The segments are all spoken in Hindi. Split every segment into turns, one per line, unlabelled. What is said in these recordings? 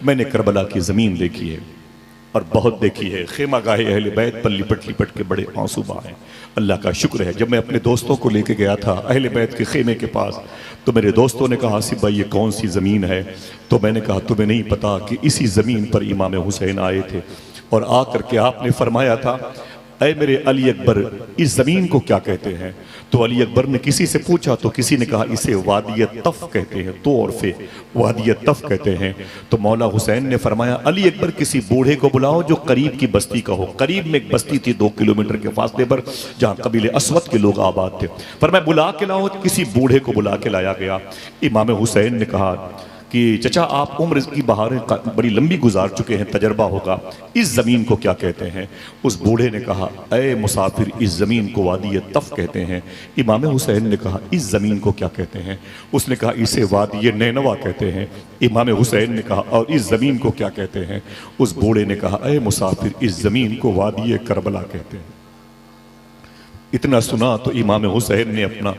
मैंने करबला की ज़मीन देखी है और बहुत देखी है। खेमा गाहे अहले बैत पर लिपट लिपट के बड़े आंसू बहाए। अल्लाह का शुक्र है, जब मैं अपने दोस्तों को लेके गया था अहले बैत के खेमे के पास, तो मेरे दोस्तों ने कहा आसिफ भाई ये कौन सी ज़मीन है? तो मैंने कहा तुम्हें नहीं पता कि इसी ज़मीन पर इमाम हुसैन आए थे और आ करके आपने फरमाया था ऐ मेरे अली अकबर, इस ज़मीन को क्या कहते हैं? तो अली अकबर ने किसी से पूछा तो किसी ने कहा इसे वादिय तफ कहते हैं, तो और फे वादिय तफ कहते हैं। तो मौला हुसैन ने फरमाया अली अकबर किसी बूढ़े को बुलाओ जो करीब की बस्ती का हो। करीब में एक बस्ती थी 2 किलोमीटर के फासले पर, जहाँ कबीले अस्वद के लोग आबाद थे। फरमाया बुला के लाओ। किसी बूढ़े को बुला के लाया गया। इमाम हुसैन ने कहा कि चचा आप उम्र की बहारें बड़ी लंबी गुजार चुके हैं, तजर्बा होगा, इस ज़मीन को क्या कहते हैं? उस बूढ़े ने कहा ऐ मुसाफिर, इस ज़मीन को वादी तफ कहते हैं। इमाम हुसैन ने कहा इस ज़मीन को क्या कहते हैं? उसने कहा इसे वादी नैनवा कहते हैं। इमाम हुसैन ने कहा और इस ज़मीन को क्या कहते हैं? उस बूढ़े ने कहा ऐ मुसाफिर, इस ज़मीन को वादी करबला कहते हैं। इतना सुना तो इमाम हुसैन ने अपना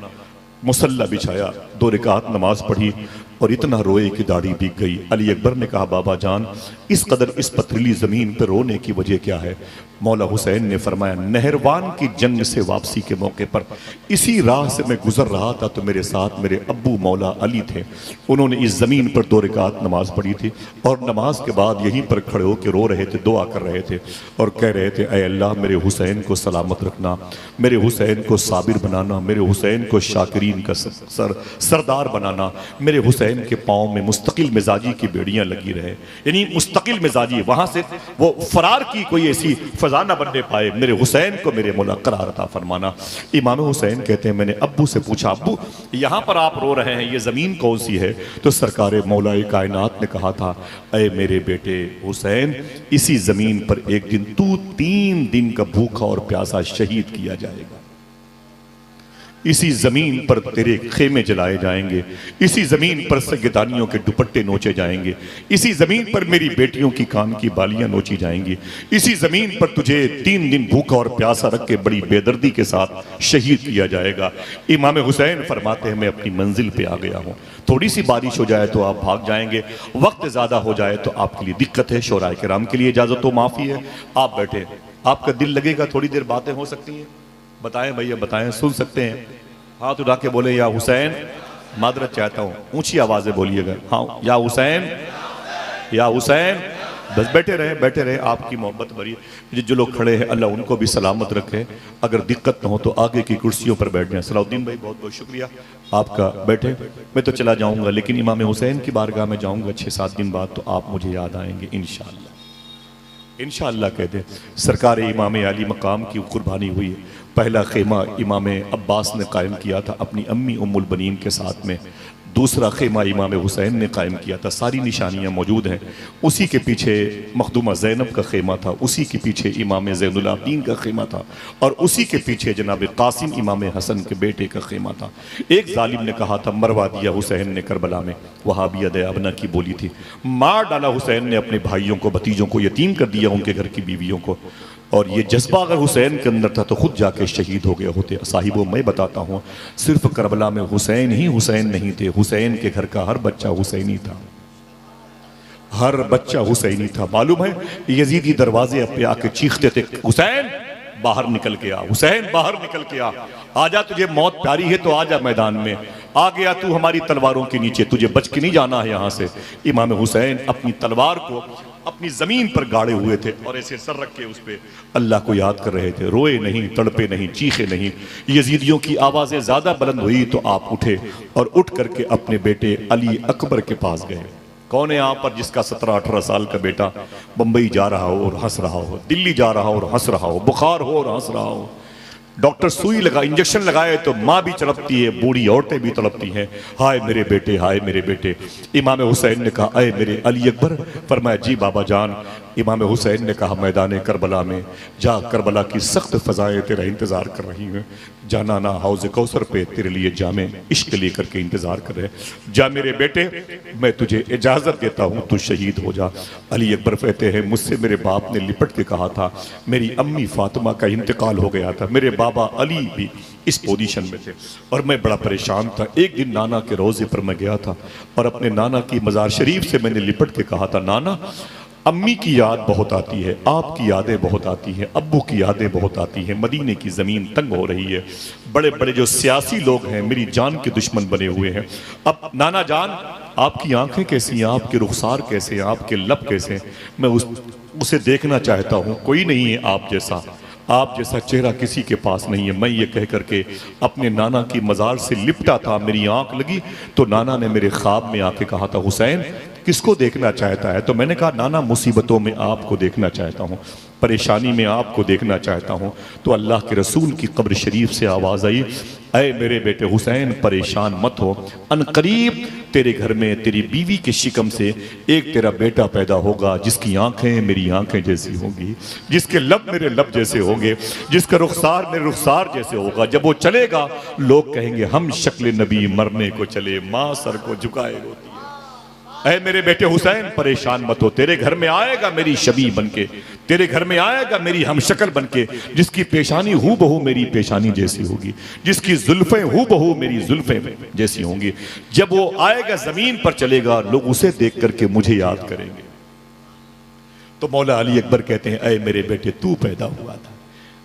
मुसल्ला बिछाया, 2 रकात नमाज पढ़ी और इतना रोए कि दाढ़ी भीग गई। अली अकबर ने कहा बाबा जान, इस कदर इस पथरीली ज़मीन पर रोने की वजह क्या है? मौला हुसैन ने फरमाया नहरवान की जंग से वापसी के मौके पर इसी राह से मैं गुजर रहा था तो मेरे साथ मेरे अब्बू मौला अली थे। उन्होंने इस ज़मीन पर 2 रकात नमाज पढ़ी थी और नमाज के बाद यहीं पर खड़े होकर रो रहे थे, दुआ कर रहे थे और कह रहे थे ऐ अल्लाह मेरे हुसैन को सलामत रखना, मेरे हुसैन को साबिर बनाना, मेरे हुसैन को शाकिरीन का सरदार बनाना, मेरे हुसैन के पाँव में मुस्तकिल मिजाजी की बेड़ियाँ लगी रहे। यानी मुस्तकिल मिजाजी, वहाँ से वो फरार की कोई ऐसी फजा ना बनने पाए, मेरे हुसैन को मेरे मौला करार अता फरमाना। इमाम हुसैन कहते हैं मैंने अब्बू से पूछा अब्बू यहाँ पर आप रो रहे हैं, ये ज़मीन कौन सी है? तो सरकार मौलाए कायनात ने कहा था ऐ मेरे बेटे हुसैन, इसी ज़मीन पर एक दिन तू 3 दिन का भूखा और प्यासा शहीद किया जाएगा। इसी ज़मीन पर तेरे खेमे जलाए जाएंगे, इसी ज़मीन पर सैयदानियों के दुपट्टे नोचे जाएंगे, इसी ज़मीन पर मेरी बेटियों की कान की बालियां नोची जाएंगी, इसी ज़मीन पर तुझे 3 दिन भूखा और प्यासा रख के बड़ी बेदर्दी के साथ शहीद किया जाएगा। इमाम हुसैन फरमाते हैं मैं अपनी मंजिल पे आ गया हूँ, थोड़ी सी बारिश हो जाए तो आप भाग जाएंगे, वक्त ज़्यादा हो जाए तो आपके लिए दिक्कत है। शोराए किराम के लिए इजाज़त हो, माफ़ी है, आप बैठे, आपका दिल लगेगा, थोड़ी देर बातें हो सकती हैं। बताएं भैया बताएं, सुन सकते हैं? हाथ उठा के बोले या हुसैन, मादरत चाहता हूँ, ऊंची आवाज़ें बोलिएगा। हाँ या हुसैन, या हुसैन। बस बैठे रहे, आपकी मोहब्बत भरी। जो लोग खड़े हैं अल्लाह उनको भी सलामत रखे, अगर दिक्कत न हो तो आगे की कुर्सियों पर बैठ जाएं। सलाउद्दीन भाई बहुत बहुत शुक्रिया आपका, बैठे। मैं तो चला जाऊँगा लेकिन इमाम हुसैन की बारगाह में जाऊँगा 6-7 दिन बाद, तो आप मुझे याद आएंगे इंशाअल्लाह कह दे। सरकार इमाम अली मकाम की कुर्बानी हुई है। पहला खेमा इमाम अब्बास ने कायम किया था अपनी अम्मी उम्मुल बनीन के साथ में, दूसरा खेमा इमाम हुसैन ने कायम किया था, सारी निशानियां मौजूद हैं। उसी के पीछे मखदूमा ज़ैनब का खेमा था, उसी के पीछे इमाम ज़ैनुल आबिदीन का खेमा था और उसी के पीछे जनाब कासिम इमाम हसन के बेटे का खेमा था। एक जालिम ने कहा था मरवा दिया हुसैन ने करबला में, वहाबिया दयाबना की बोली थी, मार डाला हुसैन ने अपने भाइयों को, भतीजों को, यतीम कर दिया उनके घर की बीवियों को। और ये जज्बा अगर हुसैन के अंदर था तो खुद जाके शहीद हो गए होते। साहिबों मैं बताता हूँ, सिर्फ करबला में हुसैन ही हुसैन नहीं थे, हुसैन के घर का हर बच्चा हुसैनी था, हर बच्चा हुसैनी था। मालूम है यजीदी दरवाजे पे आके चीखते थे हुसैन बाहर निकल के आ, हुसैन बाहर निकल के आ, आजा तुझे मौत प्यारी है तो आजा मैदान में, आ गया तू हमारी तलवारों के नीचे, तुझे बच के नहीं जाना है यहाँ से। इमाम हुसैन अपनी तलवार को अपनी जमीन पर गाड़े हुए थे और ऐसे सर रख के उस पे अल्लाह को याद कर रहे थे, रोए नहीं, तड़पे नहीं, चीखे नहीं। यजीदियों की आवाज़ें ज़्यादा बुलंद हुई तो आप उठे और उठ करके अपने बेटे अली अकबर के पास गए। कौन है यहाँ पर जिसका 17-18 साल का बेटा बम्बई जा रहा हो और हंस रहा हो, दिल्ली जा रहा हो और हंस रहा हो, बुखार हो और हंस रहा हो, डॉक्टर सुई लगा, इंजेक्शन लगाए तो माँ भी तड़पती है, बूढ़ी औरतें भी तड़पती हैं, हाय मेरे बेटे, हाय मेरे बेटे। इमाम हुसैन ने कहा अय मेरे अली अकबर, फरमाया जी बाबा जान, इमाम हुसैन ने कहा मैदान करबला में जा, करबला की सख्त फ़ज़ाएँ तेरा इंतज़ार कर रही हैं। जाना ना हौज़ कौसर पे तेरे लिए जामे इश्क लेकर के इंतज़ार कर रहे हैं। जा मेरे बेटे, मैं तुझे इजाज़त देता हूँ, तू शहीद हो जा। अली अकबर कहते हैं मुझसे मेरे बाप ने लिपट के कहा था, मेरी अम्मी फातिमा का इंतकाल हो गया था, मेरे बाबा अली भी इस पोजीशन में थे और मैं बड़ा परेशान था। एक दिन नाना के रोज़े पर मैं गया था और अपने नाना की मज़ार शरीफ से मैंने लिपट के कहा था, नाना अम्मी की याद बहुत आती है, आपकी यादें बहुत आती हैं, अब्बू की यादें बहुत आती हैं, मदीने की ज़मीन तंग हो रही है, बड़े बड़े जो सियासी लोग हैं मेरी जान के दुश्मन बने हुए हैं। अब नाना जान आपकी आंखें कैसी हैं, आपके रुखसार कैसे हैं, आपके लब कैसे हैं, मैं उसे देखना चाहता हूँ। कोई नहीं है आप जैसा चेहरा किसी के पास नहीं है। मैं ये कह करके अपने नाना की मज़ार से लिपटा था, मेरी आंख लगी तो नाना ने मेरे ख्वाब में आके कहा था, हुसैन किसको देखना चाहता है? तो मैंने कहा नाना मुसीबतों में आपको देखना चाहता हूँ, परेशानी में आपको देखना चाहता हूँ। तो अल्लाह के रसूल की कब्र शरीफ से आवाज़ आई, ऐ मेरे बेटे हुसैन परेशान मत हो, अनकरीब तेरे घर में तेरी बीवी के शिकम से एक तेरा बेटा पैदा होगा जिसकी आंखें मेरी आंखें जैसी होंगी, जिसके लब मेरे लब जैसे होंगे, जिसका रुखसार मेरे रुखसार जैसे होगा। जब वो चलेगा लोग कहेंगे हम शक्ल नबी मरने को चले, माँ सर को झुकाए रोती। ऐ मेरे बेटे हुसैन परेशान मत हो, तेरे घर में आएगा मेरी शबी बनके, तेरे घर में आएगा मेरी हमशक्ल बनके, जिसकी पेशानी हूँ बहू मेरी पेशानी जैसी होगी, जिसकी जुल्फें हूँ बहू मेरी जुल्फें जैसी होंगी। जब वो आएगा जमीन पर चलेगा लोग उसे देख करके मुझे याद करेंगे। तो मौला अली अकबर कहते हैं, ऐ मेरे बेटे तू पैदा हुआ था,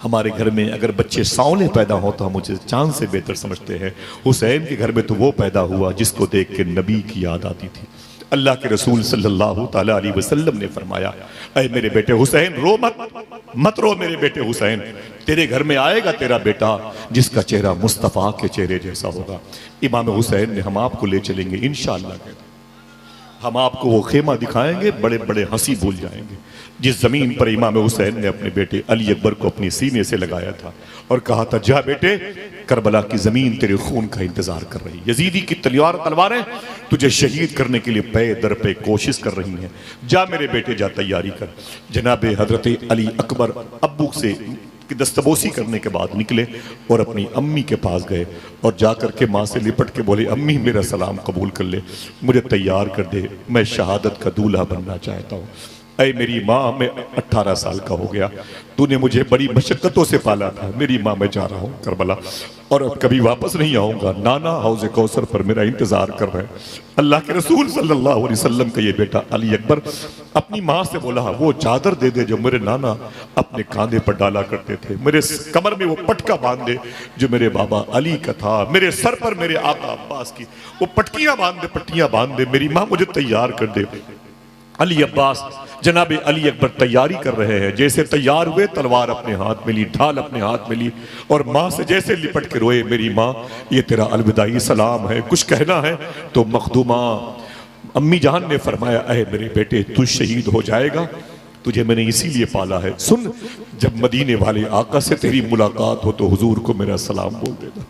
हमारे घर में अगर बच्चे सांवले पैदा हो तो हम उसे चांद से बेहतर समझते हैं। हुसैन के घर में तो वो पैदा हुआ जिसको देख के नबी की याद आती थी। अल्लाह के रसूल सल्लल्लाहु ताला अलैहि वसल्लम ने फरमाया, ऐ मेरे बेटे हुसैन रो मत रो मेरे बेटे हुसैन, तेरे घर में आएगा तेरा बेटा जिसका चेहरा मुस्तफ़ा के चेहरे जैसा होगा। इमाम हुसैन ने हम आपको ले चलेंगे इंशाअल्लाह, हम आपको वो खेमा दिखाएंगे, बड़े बड़े हंसी भूल जाएंगे जिस जमीन पर इमाम हुसैन ने अपने बेटे अली अकबर को अपनी सीने से लगाया था और कहा था, जा बेटे करबला की जमीन तेरे खून का इंतजार कर रही, यजीदी की तलवारें तुझे शहीद करने के लिए पे दर पे कोशिश कर रही हैं, जा मेरे बेटे जा तैयारी कर। जनाबे हजरत अली अकबर अब्बू से कि दस्तबोसी करने के बाद निकले और अपनी अम्मी के पास गए और जाकर के माँ से लिपट के बोले, अम्मी मेरा सलाम कबूल कर ले, मुझे तैयार कर दे, मैं शहादत का दूल्हा बनना चाहता हूँ। ऐ मेरी माँ, मैं 18 साल का हो गया, तूने मुझे बड़ी मशक्क़तों से पाला था, मेरी माँ मैं जा रहा हूँ करबला और अब कभी वापस नहीं आऊँगा, नाना हौज़े कौसर पर मेरा इंतज़ार कर रहे हैं। अल्लाह के रसूल सल्लल्लाहु अलैहि वसल्लम का ये बेटा अली अकबर अपनी माँ से बोला, वो चादर दे दे जो मेरे नाना अपने कांधे पर डाला करते थे, मेरे कमर में वो पटका बांध दे जो मेरे बाबा अली का था, मेरे सर पर मेरे आका अब्बास की वो पट्टियाँ बांध दे, मेरी माँ मुझे तैयार कर दे। अली अब्बास जनाबे अली अकबर तैयारी कर रहे हैं, जैसे तैयार हुए तलवार अपने हाथ में ली, ढाल अपने हाथ में ली और माँ से जैसे लिपट के रोए, मेरी माँ ये तेरा अलविदाई सलाम है, कुछ कहना है? तो मखदूमा अम्मी जान ने फरमाया, अहे मेरे बेटे तू शहीद हो जाएगा, तुझे मैंने इसीलिए पाला है, सुन जब मदीने वाले आका से तेरी मुलाकात हो तो हुजूर को मेरा सलाम बोल देना,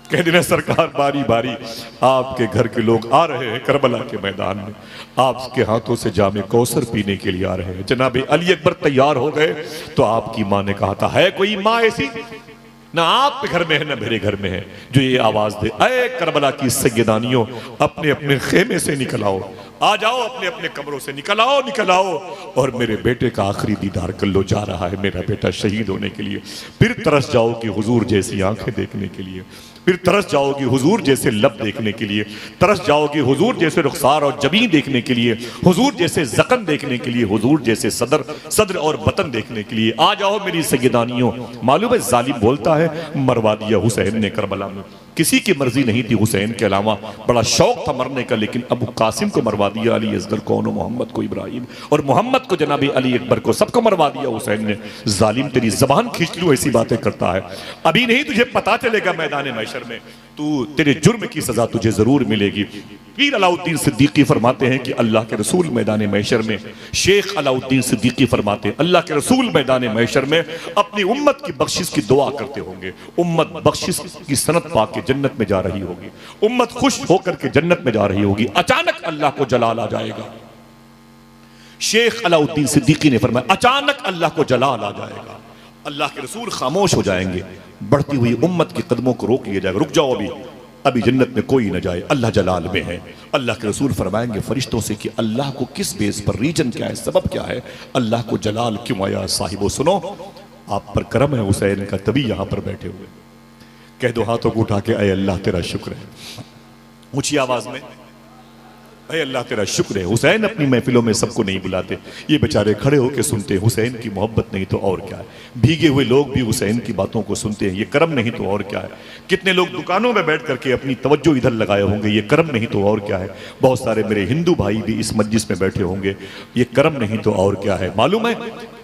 कह देना सरकार बारी बारी आपके घर के लोग आ रहे हैं करबला के मैदान में, आपके हाथों से जामे कौसर पीने के लिए आ रहे हैं। जनाबे अली अकबर तैयार हो गए तो आपकी माँ ने कहा था, है कोई माँ ऐसी ना आपके घर में है ना मेरे घर में है जो ये आवाज दे, ऐ करबला की सैयदानियों अपने अपने खेमे से निकल आओ, आ जाओ, अपने अपने कमरों से निकल आओ और मेरे बेटे का आखिरी दीदार कर लो, जा रहा है मेरा बेटा शहीद होने के लिए। फिर तरस जाओगी हुजूर जैसी आंखें देखने के लिए, फिर तरस जाओगी हुजूर जैसे लब देखने के लिए, तरस जाओगी हुजूर जैसे रुखसार और जबीन देखने के लिए, हुजूर जैसे जख्म देखने के लिए, हुजूर जैसे सदर और बतन देखने के लिए। आ जाओ मेरी सैयदानियों। मालूम है जालिम बोलता है मरवा दिया हुसैन ने करबला में, किसी की मर्जी नहीं थी हुसैन के अलावा, बड़ा शौक था मरने का, लेकिन अबू कासिम को मरवा दिया अली असगर कौन, मोहम्मद को इब्राहिम और मोहम्मद को जनाबी अली अकबर को, सबको मरवा दिया हुसैन ने। जालिम तेरी जबान खींच लूं ऐसी बातें करता है, अभी नहीं तुझे पता चलेगा मैदान महशर में, तू तेरे जुर्म की सजा तुझे जरूर मिलेगी। पीर अलाउद्दीन सिद्दीकी फरमाते हैं कि अल्लाह के रसूल मैदान महशर में, शेख अलाउद्दीन सिद्दीकी फरमाते हैं अल्लाह के रसूल मैदान महशर में अपनी उम्मत की बख्शिश की दुआ करते होंगे, उम्मत बख्शिश की सनत पाके जन्नत में जा रही होगी, उम्मत खुश होकर के जन्नत में जा रही होगी, अचानक अल्लाह को जलाल आ जाएगा, शेख अलाउद्दीन सिद्दीकी ने फरमाया अचानक अल्लाह को जलाल आ जाएगा, अल्लाह के रसूल खामोश हो जाएंगे, बढ़ती हुई उम्मत के कदमों को रोक लिया जाएगा, रुक जाओ अभी जन्नत में कोई न जाए, अल्लाह जलाल में है। अल्लाह के रसूल फरमाएंगे फरिश्तों से कि अल्लाह को किस बेस पर, रीजन क्या है, सबब क्या है, अल्लाह को जलाल क्यों आया। साहिबो सुनो, आप पर करम है हुसैन का, तभी यहां पर बैठे हुए। कह दो हाथों को उठा के, अय अल्लाह तेरा शुक्र है, ऊंची आवाज में, अय अल्लाह तेरा शुक्र है। हुसैन अपनी महफिलों में सबको नहीं बुलाते, ये बेचारे खड़े होकर सुनते हैं। हुसैन की मोहब्बत नहीं तो और क्या है। भीगे हुए लोग भी हुसैन की बातों को सुनते हैं, ये करम नहीं तो और क्या है। कितने लोग दुकानों में बैठ करके अपनी तवज्जो इधर लगाए होंगे, ये करम नहीं तो और क्या है। बहुत सारे मेरे हिंदू भाई भी इस मस्जिद में बैठे होंगे, ये करम नहीं तो और क्या है। मालूम है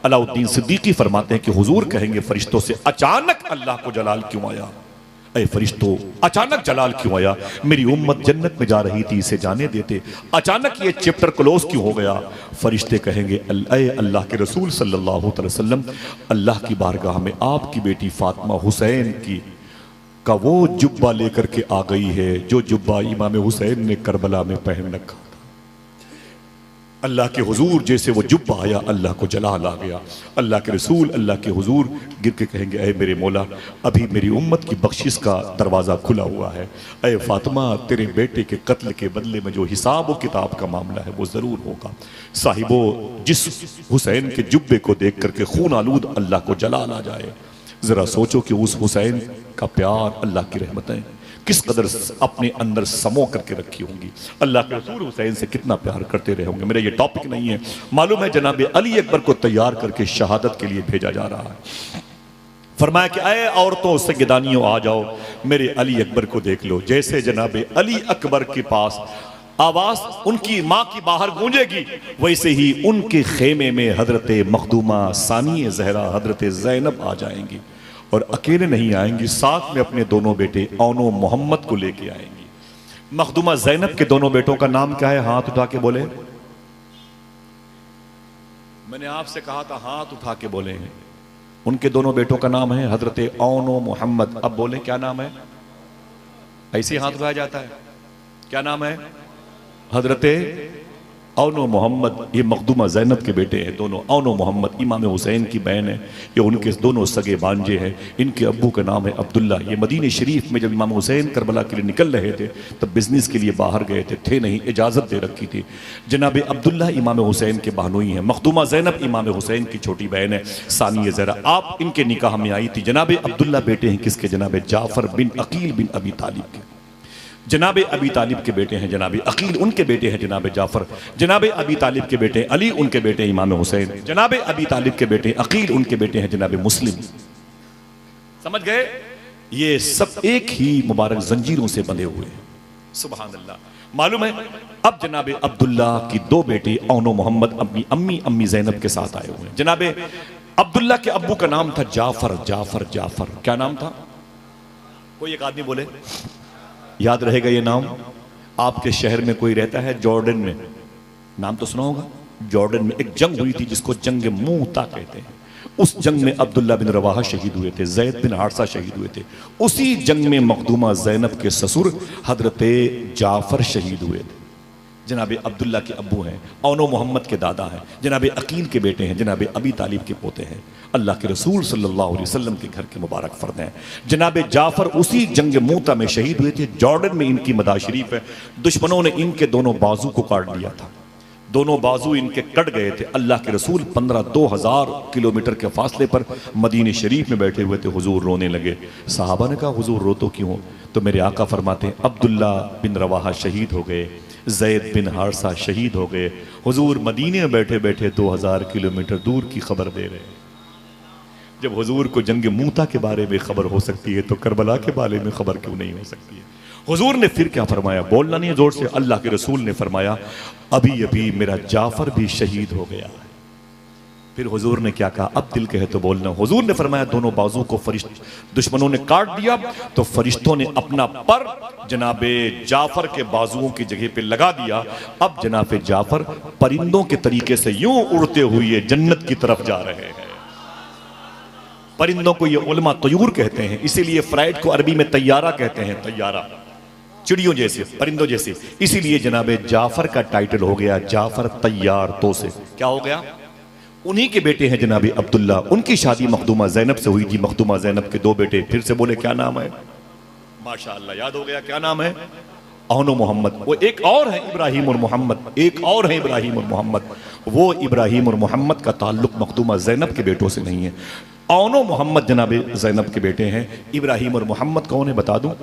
अलाउद्दीन सिद्दीकी फरमाते हैं कि हुजूर कहेंगे फरिश्तों से अचानक अल्लाह को जलाल क्यों आया, अय फरिश्तों अचानक जलाल क्यों आया। मेरी उम्मत जन्नत में जा रही थी, इसे जाने देते, अचानक ये चैप्टर क्लोज क्यों हो गया। फरिश्ते कहेंगे अय अल्लाह के रसूल सल्लल्लाहु अलैहि वसल्लम, अल्लाह की बारगाह में आपकी बेटी फातिमा हुसैन की का वो जुब्बा लेकर के आ गई है जो जुब्बा इमाम हुसैन ने करबला में पहन रखा था। अल्लाह के हुजूर जैसे वो जुब्बा आया, अल्लाह को जलाल आ गया। अल्लाह के रसूल अल्लाह के हुजूर गिर के कहेंगे अय मेरे मौला, अभी मेरी उम्मत की बख्शिश का दरवाज़ा खुला हुआ है। अय फातिमा, तेरे बेटे के कत्ल के बदले में जो हिसाब व किताब का मामला है वो ज़रूर होगा। साहिबो, जिस हुसैन के जुब्बे को देख करके खून आलूद अल्लाह को जलाल आ जाए, ज़रा सोचो कि उस हुसैन का प्यार, अल्लाह की रहमतें किस कदर अपने अंदर समो करके रखी होंगी। अल्लाह के रसूल हुसैन से कितना प्यार करते रहे होंगे। मेरा ये टॉपिक नहीं है, मालूम है जनाब अली अकबर को तैयार करके शहादत के लिए भेजा जा रहा है। फरमाया कि अय औरतों सैयदानियों आ जाओ, मेरे अली अकबर को देख लो। जैसे जनाब अली अकबर के पास आवाज उनकी माँ की बाहर गूंजेगी, वैसे ही उनके खेमे में हजरत मखदूमा सानिए जहरा हजरत जैनब आ जाएंगी। और अकेले नहीं आएंगी, साथ में अपने दोनों बेटे औनो मोहम्मद को लेके आएंगी। मखदूमा जैनब के दोनों बेटों का नाम क्या है, हाथ उठा के बोले। मैंने आपसे कहा था हाथ उठा के बोले हैं। उनके दोनों बेटों का नाम है हजरत औनो मोहम्मद। अब बोले क्या नाम है, ऐसे हाथ उठाया जाता है, क्या नाम है, हजरत औनो मोहम्मद। ये मखदूमा जैनब के बेटे हैं दोनों। औनो मोहम्मद इमाम हुसैन की बहन है, ये उनके दोनों सगे भांजे हैं। इनके अब्बू का नाम है अब्दुल्ला। ये मदीने शरीफ में जब इमाम हुसैन करबला के लिए निकल रहे थे तब बिजनेस के लिए बाहर गए थे नहीं, इजाज़त दे रखी थी। जनाब अब्दुल्ला इमाम हुसैन के बहनोई हैं। मखदूमा जैनब इमाम हुसैन की छोटी बहन है, सानिया ज़हरा। आप इनके निकाह में आई थी। जनाब अब्दुल्ला बेटे हैं किसके, जनाब जाफर बिन अकील बिन अबी तालिब के। जनाब अबी तालिब के बेटे हैं जनाब अकील, उनके बेटे हैं जनाब जाफर। जनाब अबी तालिब के बेटे अली, उनके बेटे इमाम हुसैन। जनाब अबी तालिब के बेटे अकील, उनके बेटे हैं जनाब मुस्लिम। समझ गए, ये सब एक ही मुबारक जंजीरों से बंधे हुए हैं। सुभान अल्लाह। मालूम है अब जनाब अब्दुल्ला की दो बेटे औनो मोहम्मद अपनी अम्मी जैनब के साथ आए हुए हैं। जनाब अब्दुल्ला के अब्बू का नाम था जाफर। जाफर जाफर क्या नाम था, कोई एक आदमी बोले, याद रहेगा ये नाम। आपके शहर में कोई रहता है जॉर्डन में, नाम तो सुना होगा। जॉर्डन में एक जंग हुई थी जिसको जंग मूता कहते हैं। उस जंग में अब्दुल्ला बिन रवाहा शहीद हुए थे, जैद बिन हारसा शहीद हुए थे। उसी जंग में मखदूमा जैनब के ससुर हजरत जाफर शहीद हुए थे। जनाब अब्दुल्ला के अब्बू हैं, औनो मोहम्मद के दादा हैं, जनाब अकील के बेटे हैं, जनाब अबी तालिब के पोते हैं। अल्लाह के रसूल सल्लल्लाहु अलैहि वसल्लम के घर के मुबारक फर्द हैं। जनाब जाफर उसी जंग मूता में शहीद हुए थे। जॉर्डन में इनकी मदा शरीफ है। दुश्मनों ने इनके दोनों बाजू को काट लिया था, दोनों बाजू इनके कट गए थे। अल्लाह के रसूल 15-2000 किलोमीटर के फासले पर मदीने शरीफ में बैठे हुए थे। हुजूर रोने लगे। सहाबा ने कहा हुजूर रो तो क्यों? तो मेरे आका फरमाते हैं अब्दुल्ला बिन रवाहा शहीद हो गए, जैद बिन हारसा शहीद हो गए। हुजूर मदीने में बैठे बैठे 2000 किलोमीटर दूर की खबर दे रहे हैं। जब हुजूर को जंग मूता के बारे में खबर हो सकती है तो करबला के बारे में खबर क्यों नहीं हो सकती है? हुजूर ने फिर क्या फरमाया, बोलना नहीं है जोर से। अल्लाह के रसूल ने फरमाया अभी अभी मेरा जाफर भी शहीद हो गया। फिर हुजूर ने क्या कहा, अब दिल कहे तो बोलना। हुजूर ने फरमाया दोनों बाजू को दुश्मनों ने काट दिया तो फरिश्तों ने अपना पर जनाबे जाफर के बाजुओं की जगह पे लगा दिया। अब जनाबे जाफर परिंदों के तरीके से यूं उड़ते हुए जन्नत की तरफ जा रहे हैं। परिंदों को ये उलमा तयूर कहते हैं, इसीलिए फ्लाइट को अरबी में तैयारा कहते हैं। तैयारा चिड़ियों जैसे, परिंदों जैसे। इसीलिए जनाबे जाफर का टाइटल हो गया जाफर तैयार तो से। क्या हो गया? उन्हीं के बेटे हैं जनाबे अब्दुल्ला। उनकी शादी मखदूमा जैनब से हुई थी। मखदूमा जैनब के दो बेटे। फिर से बोले क्या नाम है? माशाअल्लाह याद हो गया। क्या नाम है? औनो मोहम्मद। वो एक और है इब्राहिम और मोहम्मद, एक और है इब्राहिम और मोहम्मद। वो इब्राहिम और मोहम्मद का ताल्लुक मखदूमा जैनब के बेटों से नहीं है। औनो मोहम्मद जनाबे जैनब के बेटे हैं। इब्राहिम और मोहम्मद कौन है बता दूं?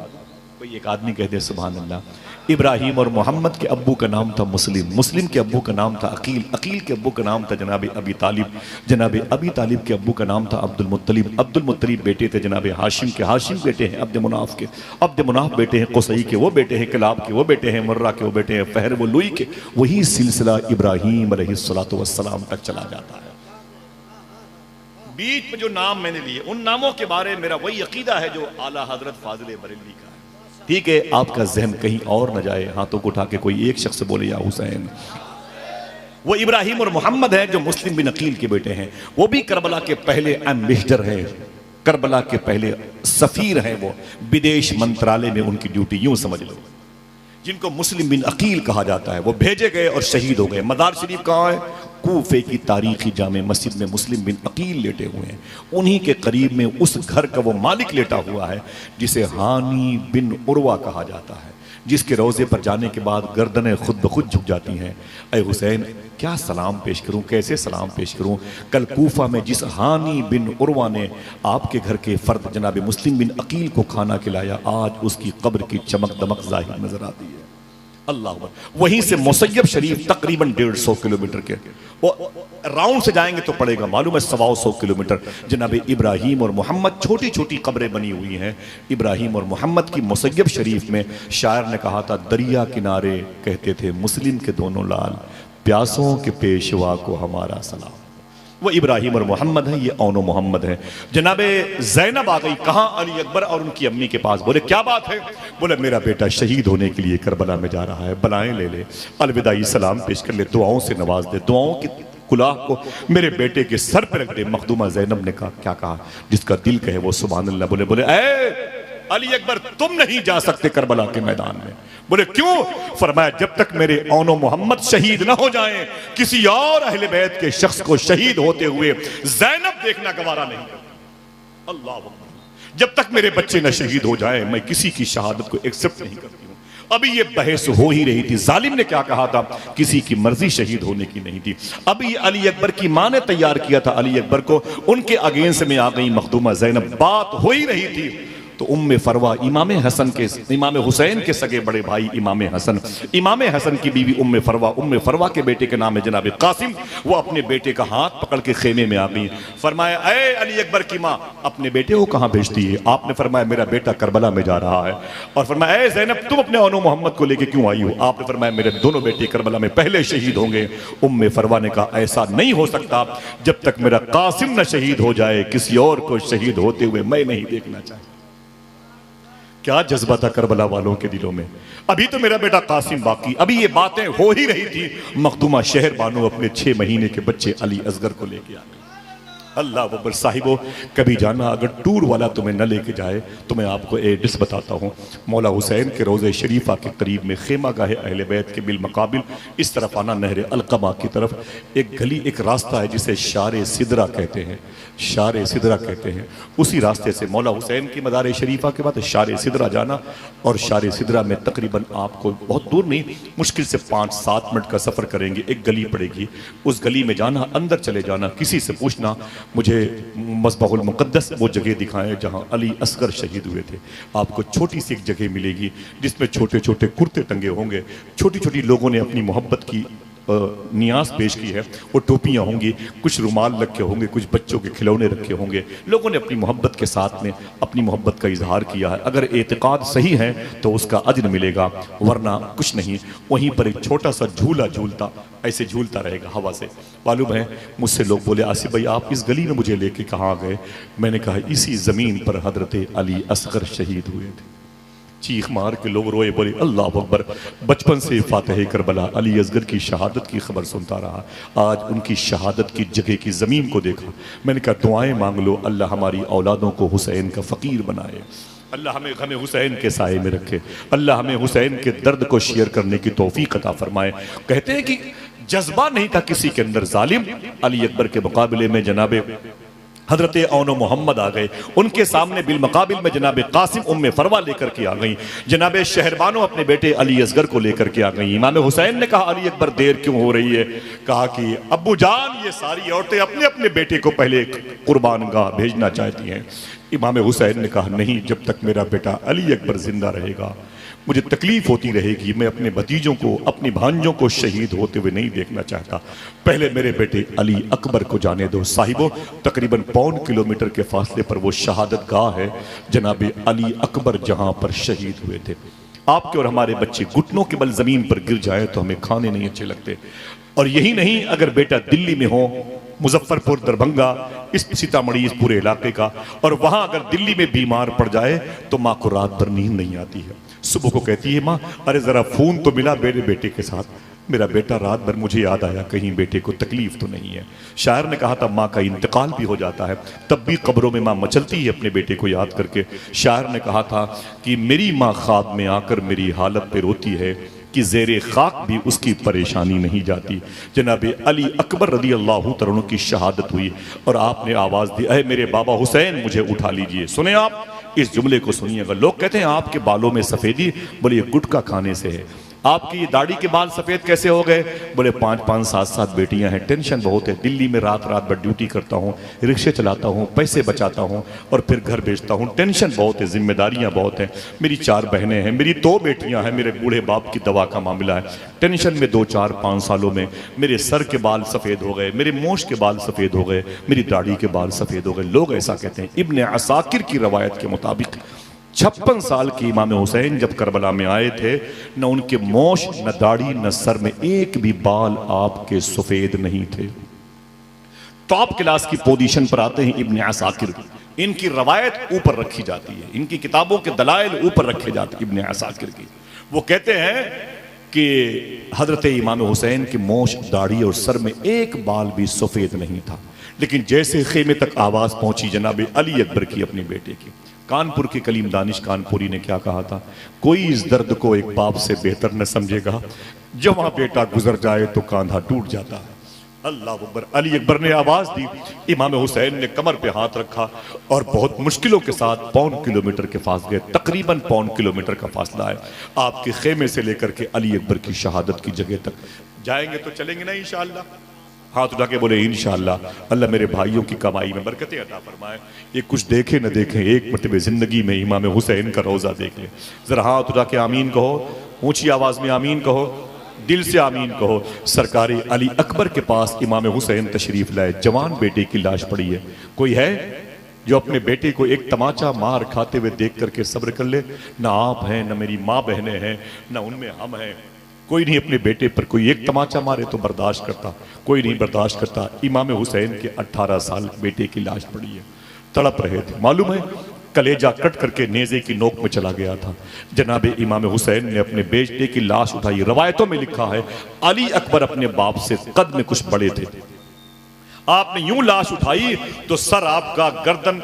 कोई एक आदमी कहते हैं सुभान अल्लाह। इब्राहिम और मोहम्मद के अब्बू का नाम था मुस्लिम, मुस्लिम के अब्बू का नाम था अकील, अकील के अब्बू का नाम था जनाबे अबी तालिब, जनाबे अबी तालिब के अब्बू का नाम था अब्दुल मुत्तलिब, अब्दुल मुत्तलिब बेटे थे जनाबे हाशिम के, हाशिम बेटे हैं अब्द मुनाफ के, अब्द मुनाफ बेटे हैं कुसई के, वो बेटे हैं किलाब के, वो बेटे हैं मुर्रा के, वो बेटे हैं फहर वो लुई के। वही सिलसिला इब्राहिम अलैहिस्सलातु वस्सलाम तक चला जाता है। बीच में जो नाम मैंने लिए उन नामों के बारे में मेरा वही अकीदा है जो आला हजरत फाजिल बरेलवी का है। ठीक है, आपका जहन कहीं और न जाए। हाथों को उठा के कोई एक शख्स बोले या हुसैन। वो इब्राहिम और मोहम्मद है जो मुस्लिम बिन अकील के बेटे हैं। वो भी करबला के पहले एम्बेसडर हैं, करबला के पहले सफीर हैं। वो विदेश मंत्रालय में उनकी ड्यूटी, यूं समझ लो, जिनको मुस्लिम बिन अकील कहा जाता है। वो भेजे गए और शहीद हो गए। मदार शरीफ कहाँ है? कूफे की तारीखी जामे मस्जिद में मुस्लिम बिन अकील लेटे हुए हैं। उन्हीं के करीब में उस घर का वो मालिक लेटा हुआ है जिसे हानी बिन उर्वा कहा जाता है, जिसके रोजे पर जाने के बाद गर्दनें खुद ब खुद झुक जाती हैं। ऐ हुसैन, क्या सलाम पेश करूं, कैसे सलाम पेश करूं? कल कूफा में जिस हानी बिन उर्वा ने आपके घर के फर्द जनाब मुस्लिम बिन अकील को खाना खिलाया, आज उसकी कब्र की चमक दमक जाहिर नजर आती है। अल्लाह। वहीं से मुसय्यब शरीफ तकरीबन 150 किलोमीटर के, वो राउंड से जाएंगे तो पड़ेगा मालूम है 125 किलोमीटर। जनाब इब्राहिम और मोहम्मद, छोटी छोटी कब्रें बनी हुई हैं इब्राहिम और मोहम्मद की। मुसय्यब शरीफ में शायर ने कहा था, दरिया किनारे कहते थे मुस्लिम के दोनों लाल, प्यासों के पेशवा को हमारा सलाम। वो इब्राहिम और मोहम्मद है, ये औनो मोहम्मद है। जनाबे जैनब आ गई कहाँ? अली अकबर और उनकी अम्मी के पास। बोले क्या बात है? बोले मेरा बेटा शहीद होने के लिए करबला में जा रहा है, बलाएं ले ले, अलविदाई सलाम पेश कर ले, दुआओं से नवाज दे, दुआओं की कुलाह को मेरे बेटे के सर पर रख दे। मखदूमा जैनब ने कहा, क्या कहा? जिसका दिल कहे वो सुभान अल्लाह बोले। बोले ऐ अली अकबर, तुम नहीं जा सकते करबला के मैदान में। बोले क्यों? फरमाया जब तक मेरे औनो मोहम्मद शहीद ना हो जाएं, किसी और अहले बैत के शख्स को शहीद होते हुए जैनब देखना गवारा नहीं करती। अल्लाह अकबर। जब तक मेरे बच्चे न शहीद हो जाएं, मैं किसी की शहादत को एक्सेप्ट नहीं करती हूँ। अभी ये बहस हो ही रही थी। जालिम ने क्या कहा था? किसी की मर्जी शहीद होने की नहीं थी। अभी अली अकबर की मां ने तैयार किया था अली अकबर को, उनके अगेंस्ट में आ गई मखदूमा जैनब। बात हो ही रही थी तो उम्मे फरवा, इमाम हसन के, इमाम हुसैन के सगे बड़े भाई इमाम हसन की बीवी उम्मे फरवा के बेटे के नाम है जनाब कासिम। वो अपने बेटे का हाथ पकड़ के खेमे में आ गई। फरमाया ऐ अली अकबर की माँ, अपने बेटे को कहाँ भेजती है? आपने फरमाया मेरा बेटा करबला में जा रहा है। और फरमाया ऐ ज़ैनब, तुम अपने औनो मोहम्मद को लेके क्यों आई हो? आपने फरमाया मेरे दोनों बेटे करबला में पहले शहीद होंगे। उम्मे फरवा ने कहा ऐसा नहीं हो सकता, जब तक मेरा कासिम न शहीद हो जाए किसी और को शहीद होते हुए मैं नहीं देखना चाहता। क्या जज्बा था करबला वालों के दिलों में। अभी तो मेरा बेटा कासिम बाकी, अभी ये बातें हो ही रही थी। मखदूमा शहर बानो अपने 6 महीने के बच्चे अली असगर को लेके आ गए। अल्लाह अकबर। साहिबो, कभी जाना अगर टूर वाला तुम्हें न लेके जाए तो मैं आपको एड्रेस बताता हूँ। मौला हुसैन के रोज़े शरीफा के करीब में खेमा गाहे अहले बैत के बिल मकाबिल इस तरफ आना, नहर अलकमा की तरफ एक गली, एक रास्ता है जिसे शार सिदरा कहते हैं, शार सिदरा कहते हैं। उसी रास्ते से मौला हुसैन की मदार शरीफा के बाद शार सिदरा जाना, और शार सिदरा में तकरीबन आपको बहुत दूर नहीं, मुश्किल से 5-7 मिनट का सफ़र करेंगे। एक गली पड़ेगी, उस गली में जाना, अंदर चले जाना, किसी से पूछना मुझे मस्बहुल मुक़द्दस वो जगह दिखाएं जहां अली असगर शहीद हुए थे। आपको छोटी सी एक जगह मिलेगी जिसमें छोटे छोटे कुर्ते टंगे होंगे, छोटी छोटी लोगों ने अपनी मोहब्बत की नियाज पेश की है। वो टोपियाँ होंगी, कुछ रुमाल रखे होंगे, कुछ बच्चों के खिलौने रखे होंगे। लोगों ने अपनी मोहब्बत के साथ में अपनी मोहब्बत का इजहार किया है। अगर एतकाद सही है तो उसका अज्र मिलेगा, वरना कुछ नहीं। वहीं पर एक छोटा सा झूला झूलता, ऐसे झूलता रहेगा हवा से। मालूम है, मुझसे लोग बोले आसिफ भाई आप इस गली में मुझे लेके कहाँ गए? मैंने कहा इसी ज़मीन पर हजरत अली असगर शहीद हुए थे। चीख मार के लोग रोए, बोले अल्लाह अकबर। बचपन से फातह करबला अली असगर की शहादत की खबर सुनता रहा, आज उनकी शहादत की जगह की ज़मीन को देखा। मैंने कहा दुआएं मांग लो, अल्लाह हमारी औलादों को हुसैन का फ़कीर बनाए। अल्लाह हमें गम हुसैन के साए में रखे, अल्लाह हमें हुसैन के दर्द को शेयर करने की तौफीक अता फरमाए। कहते हैं कि जज्बा नहीं था किसी के अंदर, जालिम अली अकबर के मुकाबले में जनाबे हजरत औनो मोहम्मद आ गए, उनके सामने बिल मुकाबिल में जनाब कासिम उम्मे फरवा लेकर के आ गई, जनाब शहरबानो अपने बेटे अली असगर को लेकर के आ गई। इमाम हुसैन ने कहा अली अकबर देर क्यों हो रही है? कहा कि अब्बू जान ये सारी औरतें अपने अपने बेटे को पहले कुर्बान गाह भेजना चाहती हैं। इमाम हुसैन ने कहा नहीं, जब तक मेरा बेटा अली अकबर जिंदा रहेगा मुझे तकलीफ होती रहेगी, मैं अपने भतीजों को अपनी भांजों को शहीद होते हुए नहीं देखना चाहता, पहले मेरे बेटे अली अकबर को जाने दो। साहिबों तकरीबन 1.25 किलोमीटर के फासले पर वो शहादत गाह है जनाब अली अकबर जहां पर शहीद हुए थे। आपके और हमारे बच्चे घुटनों के बल जमीन पर गिर जाए तो हमें खाने नहीं अच्छे लगते, और यही नहीं अगर बेटा दिल्ली में हो, मुजफ्फरपुर, दरभंगा, इस सीतामढ़ी, इस पूरे इलाके का, और वहां अगर दिल्ली में बीमार पड़ जाए तो माँ को रात भर नींद नहीं आती है। सुबह को कहती है माँ अरे जरा फोन तो मिला मेरे बेटे के साथ, मेरा बेटा रात भर मुझे याद आया कहीं बेटे को तकलीफ तो नहीं है। शायर ने कहा था माँ का इंतकाल भी हो जाता है तब भी कब्रों में माँ मचलती है अपने बेटे को याद करके। शायर ने कहा था कि मेरी माँ ख्वाब में आकर मेरी हालत पे रोती है कि ज़ेरे खाक भी उसकी परेशानी नहीं जाती। जनाब अली अकबर रदी अल्लाह तआला की शहादत हुई और आपने आवाज़ दी अरे मेरे बाबा हुसैन मुझे उठा लीजिए। सुने आप इस जुमले को सुनिएगा। लोग कहते हैं आपके बालों में सफ़ेदी, बोले ये गुटखा खाने से है। आपकी ये दाढ़ी के बाल सफ़ेद कैसे हो गए? बोले 5-5 7-7 बेटियां हैं, टेंशन बहुत है, दिल्ली में रात रात भर ड्यूटी करता हूँ, रिक्शे चलाता हूँ, पैसे बचाता हूँ और फिर घर बेचता हूँ, टेंशन बहुत है, जिम्मेदारियां बहुत हैं, मेरी 4 बहनें हैं, मेरी 2 बेटियां हैं, मेरे बूढ़े बाप की दवा का मामला है, टेंशन में 2-4-5 सालों में मेरे सर के बाल सफ़ेद हो गए, मेरे मोश के बाल सफ़ेद हो गए, मेरी दाढ़ी के बाल सफ़ेद हो गए। लोग ऐसा कहते हैं। इब्ने असाकिर की रवायत के मुताबिक 56 साल के इमाम हुसैन जब करबला में आए थे, न उनके मोश, न दाढ़ी, न सर में एक भी बाल आपके सफेद नहीं थे। टॉप क्लास की पोजीशन पर आते हैं इब्ने असाकिर, इनकी रवायत ऊपर रखी जाती है, इनकी किताबों के दलाइल ऊपर रखे जाते हैं इब्ने असाकिर की। वो कहते हैं कि हजरत इमाम हुसैन की मोश, दाढ़ी और सर में एक बाल भी सफेद नहीं था, लेकिन जैसे खेमे तक आवाज पहुंची जनाब अली अकबर की अपने बेटे की, कानपुर के कलीम दानिश कानपुरी ने क्या कहा था, कोई इस दर्द को एक बाप से बेहतर न समझेगा, जब वहां बेटा गुजर जाए तो कांधा टूट जाता है। अल्लाह अकबर। अली अकबर ने आवाज दी, इमाम हुसैन ने कमर पे हाथ रखा और बहुत मुश्किलों के साथ 1.25 किलोमीटर के फासले, तकरीबन 1.25 किलोमीटर का फासला है आपके खेमे से लेकर के अली अकबर की शहादत की जगह तक। जाएंगे तो चलेंगे ना इंशाअल्लाह? हाथ उठा के बोले इंशाअल्लाह। अल्लाह मेरे भाइयों की कमाई में बरकतें अता फरमाए। ये कुछ देखे न देखे, एक मरतबे जिंदगी में इमाम हुसैन का रोजा देख ले। जरा हाथ उठा के आमीन कहो, ऊंची आवाज में आमीन कहो, दिल से आमीन कहो। सरकारी अली अकबर के पास इमाम हुसैन तशरीफ लाए, जवान बेटे की लाश पड़ी है। कोई है जो अपने बेटे को एक तमाचा मार खाते हुए देख करके सब्र कर ले? ना आप हैं, न मेरी माँ बहनें हैं, न उनमें हम हैं। कोई नहीं अपने बेटे पर कोई एक तमाचा मारे तो बर्दाश्त करता, कोई नहीं बर्दाश्त करता। इमाम हुसैन के 18 साल बेटे की लाश पड़ी है, तड़प रहे थे। मालूम है कलेजा कट करके नेज़े की नोक में चला गया था। जनाब इमाम हुसैन ने अपने बेटे की लाश उठाई। रवायतों में लिखा है अली अकबर अपने बाप से कद में कुछ बड़े थे। आपने यूं लाश उठाई तो सर आपका गर्दन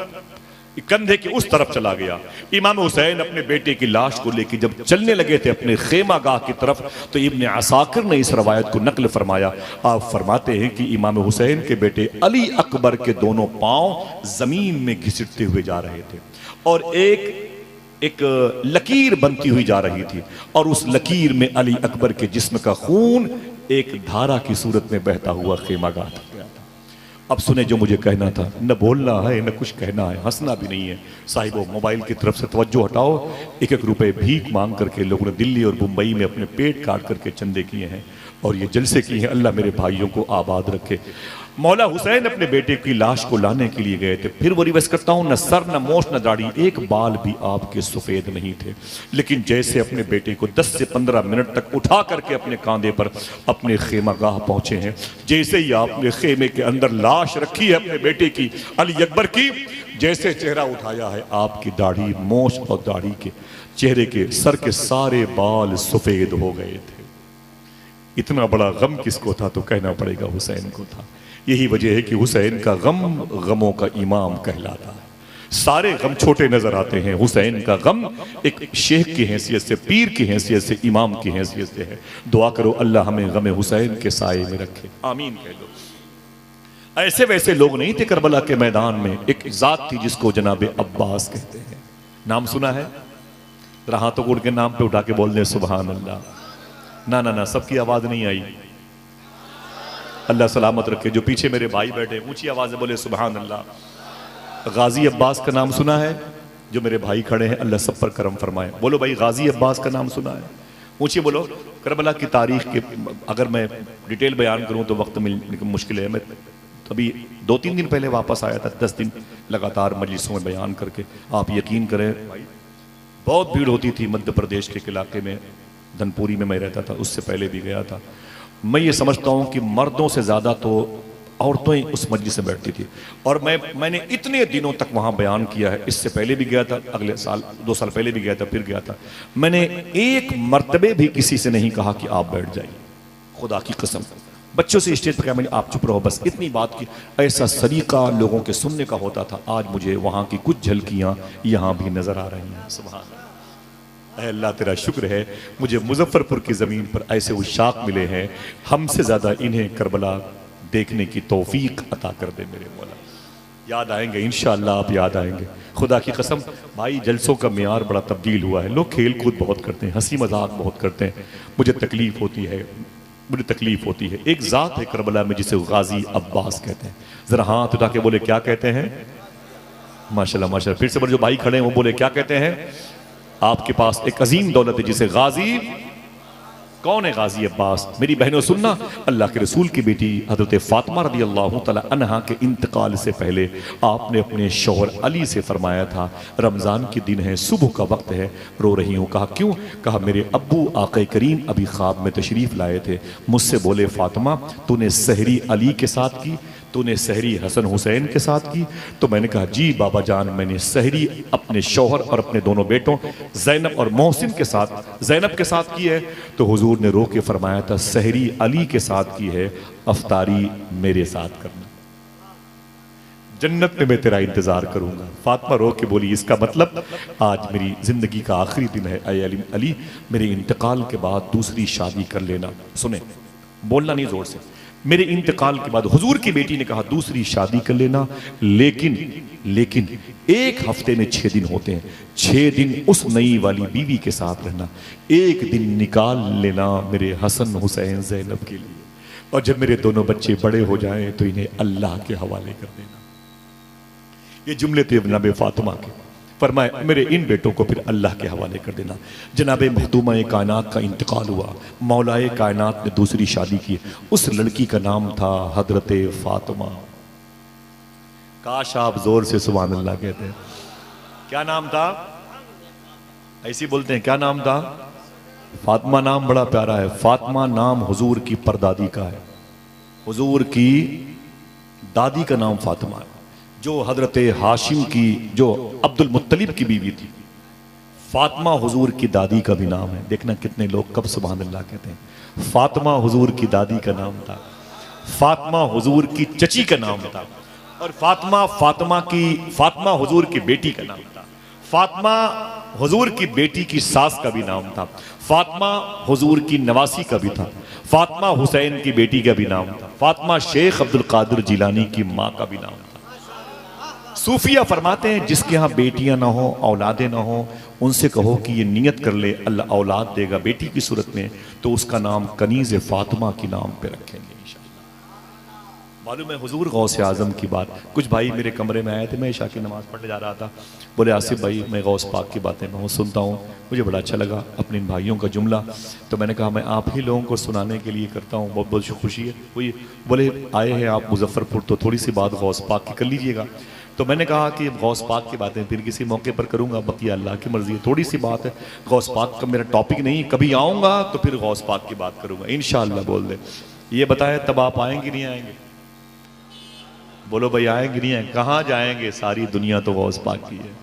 कंधे के उस तरफ चला गया। इमाम हुसैन अपने बेटे की लाश को लेकर जब चलने लगे थे अपने खेमा गाह की तरफ, तो इब्ने असाकिर ने इस रवायत को नकल फरमाया। आप फरमाते हैं कि इमाम हुसैन के बेटे अली अकबर के दोनों पांव जमीन में घिसटते हुए जा रहे थे और एक लकीर बनती हुई जा रही थी, और उस लकीर में अली अकबर के जिस्म का खून एक धारा की सूरत में बहता हुआ खेमा गाह तक गया था। अब सुने जो मुझे कहना था, न बोलना है न कुछ कहना है, हंसना भी नहीं है। साहिबो मोबाइल की तरफ से तवज्जो हटाओ। 1-1 रुपए भीख मांग करके लोगों ने दिल्ली और मुंबई में अपने पेट काट करके चंदे किए हैं और ये जलसे किए हैं। अल्लाह मेरे भाइयों को आबाद रखे। मौला हुसैन अपने बेटे की लाश को लाने के लिए गए थे। फिर वो रिवर्स करता हूं, न सर न मोश न दाढ़ी, एक बाल भी आपके सफेद नहीं थे। लेकिन जैसे अपने बेटे को 10 से 15 मिनट तक उठा करके अपने कांधे पर अपने खेमागाह पहुंचे हैं, जैसे ही आपने खेमे के अंदर लाश रखी है अपने बेटे की अली अकबर की, जैसे चेहरा उठाया है आपकी दाढ़ी, मोश और दाढ़ी के चेहरे के सर के सारे बाल सफेद हो गए थे। इतना बड़ा गम किसको था? तो कहना पड़ेगा हुसैन को था। यही वजह है कि हुसैन का गम गमों का इमाम कहलाता है। सारे गम छोटे नजर आते हैं, हुसैन का गम एक शेख की हैसियत से, पीर की हैसियत से, इमाम की हैसियत से है। दुआ करो अल्लाह हमें गम हुसैन के साए में रखे, आमीन कह दो। ऐसे वैसे लोग नहीं थे करबला के मैदान में, एक जात थी जिसको जनाब अब्बास कहते हैं। नाम सुना है? जरा हाथों को उनके नाम पे उठा के बोल दे सुभान अल्लाह। ना ना ना, सबकी आवाज नहीं आई। अल्लाह सलामत रखे। जो पीछे मेरे भाई बैठे ऊंची आवाज से बोले सुभान अल्लाह। गाजी अब्बास का नाम सुना है? जो मेरे भाई खड़े हैं अल्लाह सब पर करम फरमाए। बोलो भाई, गाजी अब्बास का नाम सुना है? ऊंची बोलो। करबला की तारीख के अगर मैं डिटेल बयान करूं तो वक्त मुश्किल है। मैं अभी 2-3 दिन पहले वापस आया था, 10 दिन लगातार मजलिसों में बयान करके। आप यकीन करें बहुत भीड़ होती थी मध्य प्रदेश के इलाके में, धनपुरी में मैं रहता था, उससे पहले भी गया था। मैं ये समझता हूँ कि मर्दों से ज़्यादा तो औरतें ही उस मजलिस में बैठती थी। और मैंने इतने दिनों तक वहाँ बयान किया है, इससे पहले भी गया था, अगले साल 2 साल पहले भी गया था, फिर गया था। मैंने एक मर्तबे भी किसी से नहीं कहा कि आप बैठ जाइए, खुदा की कसम। बच्चों से स्टेज पर क्या, मैंने आप चुप रहो बस, इतनी बात की। ऐसा सलीका लोगों के सुनने का होता था। आज मुझे वहाँ की कुछ झलकियाँ यहाँ भी नजर आ रही हैं। सुभान अल्लाह। अल्लाह तेरा शुक्र है मुझे मुजफ्फरपुर की ज़मीन पर ऐसे उशाक मिले हैं, हमसे ज़्यादा इन्हें करबला देखने की तौफीक अता कर दे मेरे मौला। याद आएंगे इंशाअल्लाह, आप याद आएंगे खुदा की कसम। भाई जलसों का मियार बड़ा तब्दील हुआ है, लोग खेल कूद बहुत करते हैं, हंसी मजाक बहुत करते हैं। मुझे तकलीफ होती है, मुझे तकलीफ होती है। एक ज़ात है करबला में जिसे गाजी अब्बास कहते हैं। ज़रा हाथ उठा के बोले क्या कहते हैं? माशाल्लाह माशाल्लाह। फिर से बोले, जो भाई खड़े हैं वो बोले क्या कहते हैं? आपके पास एक अजीम दौलत है जिसे गाजी। कौन है गाजी अब्बास? मेरी बहनों सुनना, अल्लाह के रसूल की बेटी हजरत फातिमा रदी अल्लाह तआला अन्हा के इंतकाल से पहले आपने अपने शौहर अली से फरमाया था, रमज़ान के दिन है, सुबह का वक्त है, रो रही हूँ। कहा क्यों? कहा मेरे अब्बू आक़ा करीम अभी ख्वाब में तशरीफ़ लाए थे, मुझसे बोले फातिमा तूने सहरी अली के साथ की, तूने सहरी हसन हुसैन के साथ की? तो मैंने कहा जी बाबा जान, मैंने सहरी अपने शौहर और अपने दोनों बेटों ज़ैनब और मोहसिन के साथ, ज़ैनब के साथ की है। तो हुजूर ने रो के फरमाया था सहरी अली के साथ की है, अफ्तारी मेरे साथ करना, जन्नत में मैं तेरा इंतजार करूंगा। फातिमा रो के बोली इसका मतलब आज मेरी जिंदगी का आखिरी दिन है, अय अली मेरे इंतकाल के बाद दूसरी शादी कर लेना। सुने, बोलना नहीं जोर से। मेरे इंतकाल के बाद हुजूर की बेटी ने कहा दूसरी शादी कर लेना, लेकिन 1 हफ्ते में 6 दिन होते हैं, 6 दिन उस नई वाली बीवी के साथ रहना, 1 दिन निकाल लेना मेरे हसन हुसैन ज़ैनब के लिए, और जब मेरे दोनों बच्चे बड़े हो जाएं तो इन्हें अल्लाह के हवाले कर देना। ये जुमले थे जनाब फातिमा के। फरमाया मेरे इन बेटों को फिर अल्लाह के हवाले कर देना। जनाब महतूमा कायनात का इंतकाल हुआ, मौलाए कायनात ने दूसरी शादी की, उस लड़की का नाम था हजरत फातिमा। काश आप जोर से सुभान अल्लाह कहते हैं। क्या नाम था? ऐसी बोलते हैं, क्या नाम था? फातिमा नाम बड़ा प्यारा है। फातिमा नाम हुजूर की परदादी का है, हुजूर की दादी का नाम फातिमा है, जो हजरत हाशिम की, जो अब्दुल मुत्तलिब की बीवी थी। फातिमा हुजूर की दादी का भी नाम है। देखना कितने लोग कब सुभान अल्लाह कहते हैं। फातिमा हुजूर की दादी का नाम था, फातिमा हुजूर की चची का नाम था, और फातिमा हुजूर की बेटी का नाम था, फातिमा हुजूर की बेटी की सास का भी नाम था, फातिमा हुजूर की नवासी का भी था, फातिमा हुसैन की बेटी का भी नाम था, फातिमा शेख अब्दुल कादिर जिलानी की माँ का भी नाम था। सूफिया फरमाते हैं जिसके यहाँ बेटियां ना हो, औलादे ना हो, उनसे कहो कि ये नियत कर ले अल्लाह औलाद देगा बेटी की सूरत में, तो उसका नाम कनीज़ फातिमा के नाम पे रखेंगे इंशाअल्लाह। मालूम है हुजूर गौसे आजम की बात। कुछ भाई मेरे कमरे में आए थे, मैं इशा की नमाज पढ़ने जा रहा था, बोले आसिफ भाई मैं गौस पाक की बातें मैं सुनता हूँ, मुझे बड़ा अच्छा लगा अपने इन भाइयों का जुमला। तो मैंने कहा मैं आप ही लोगों को सुनाने के लिए करता हूँ, बहुत बहुत खुशी है हुई। बोले आए हैं आप मुजफ्फरपुर, तो थोड़ी सी बात गौस पाक की कर लीजिएगा। तो मैंने कहा कि गौस पाक की बातें फिर किसी मौके पर करूंगा, बाकी अल्लाह की मर्जी है। थोड़ी सी बात है, गौस पाक का मेरा टॉपिक नहीं, कभी आऊँगा तो फिर गौस पाक की बात करूंगा इंशाअल्लाह। बोल दे ये बताए तब आप आएंगे नहीं आएंगे? बोलो भाई आएंगे नहीं आएंगे? कहाँ जाएंगे, सारी दुनिया तो गौस पाक की है।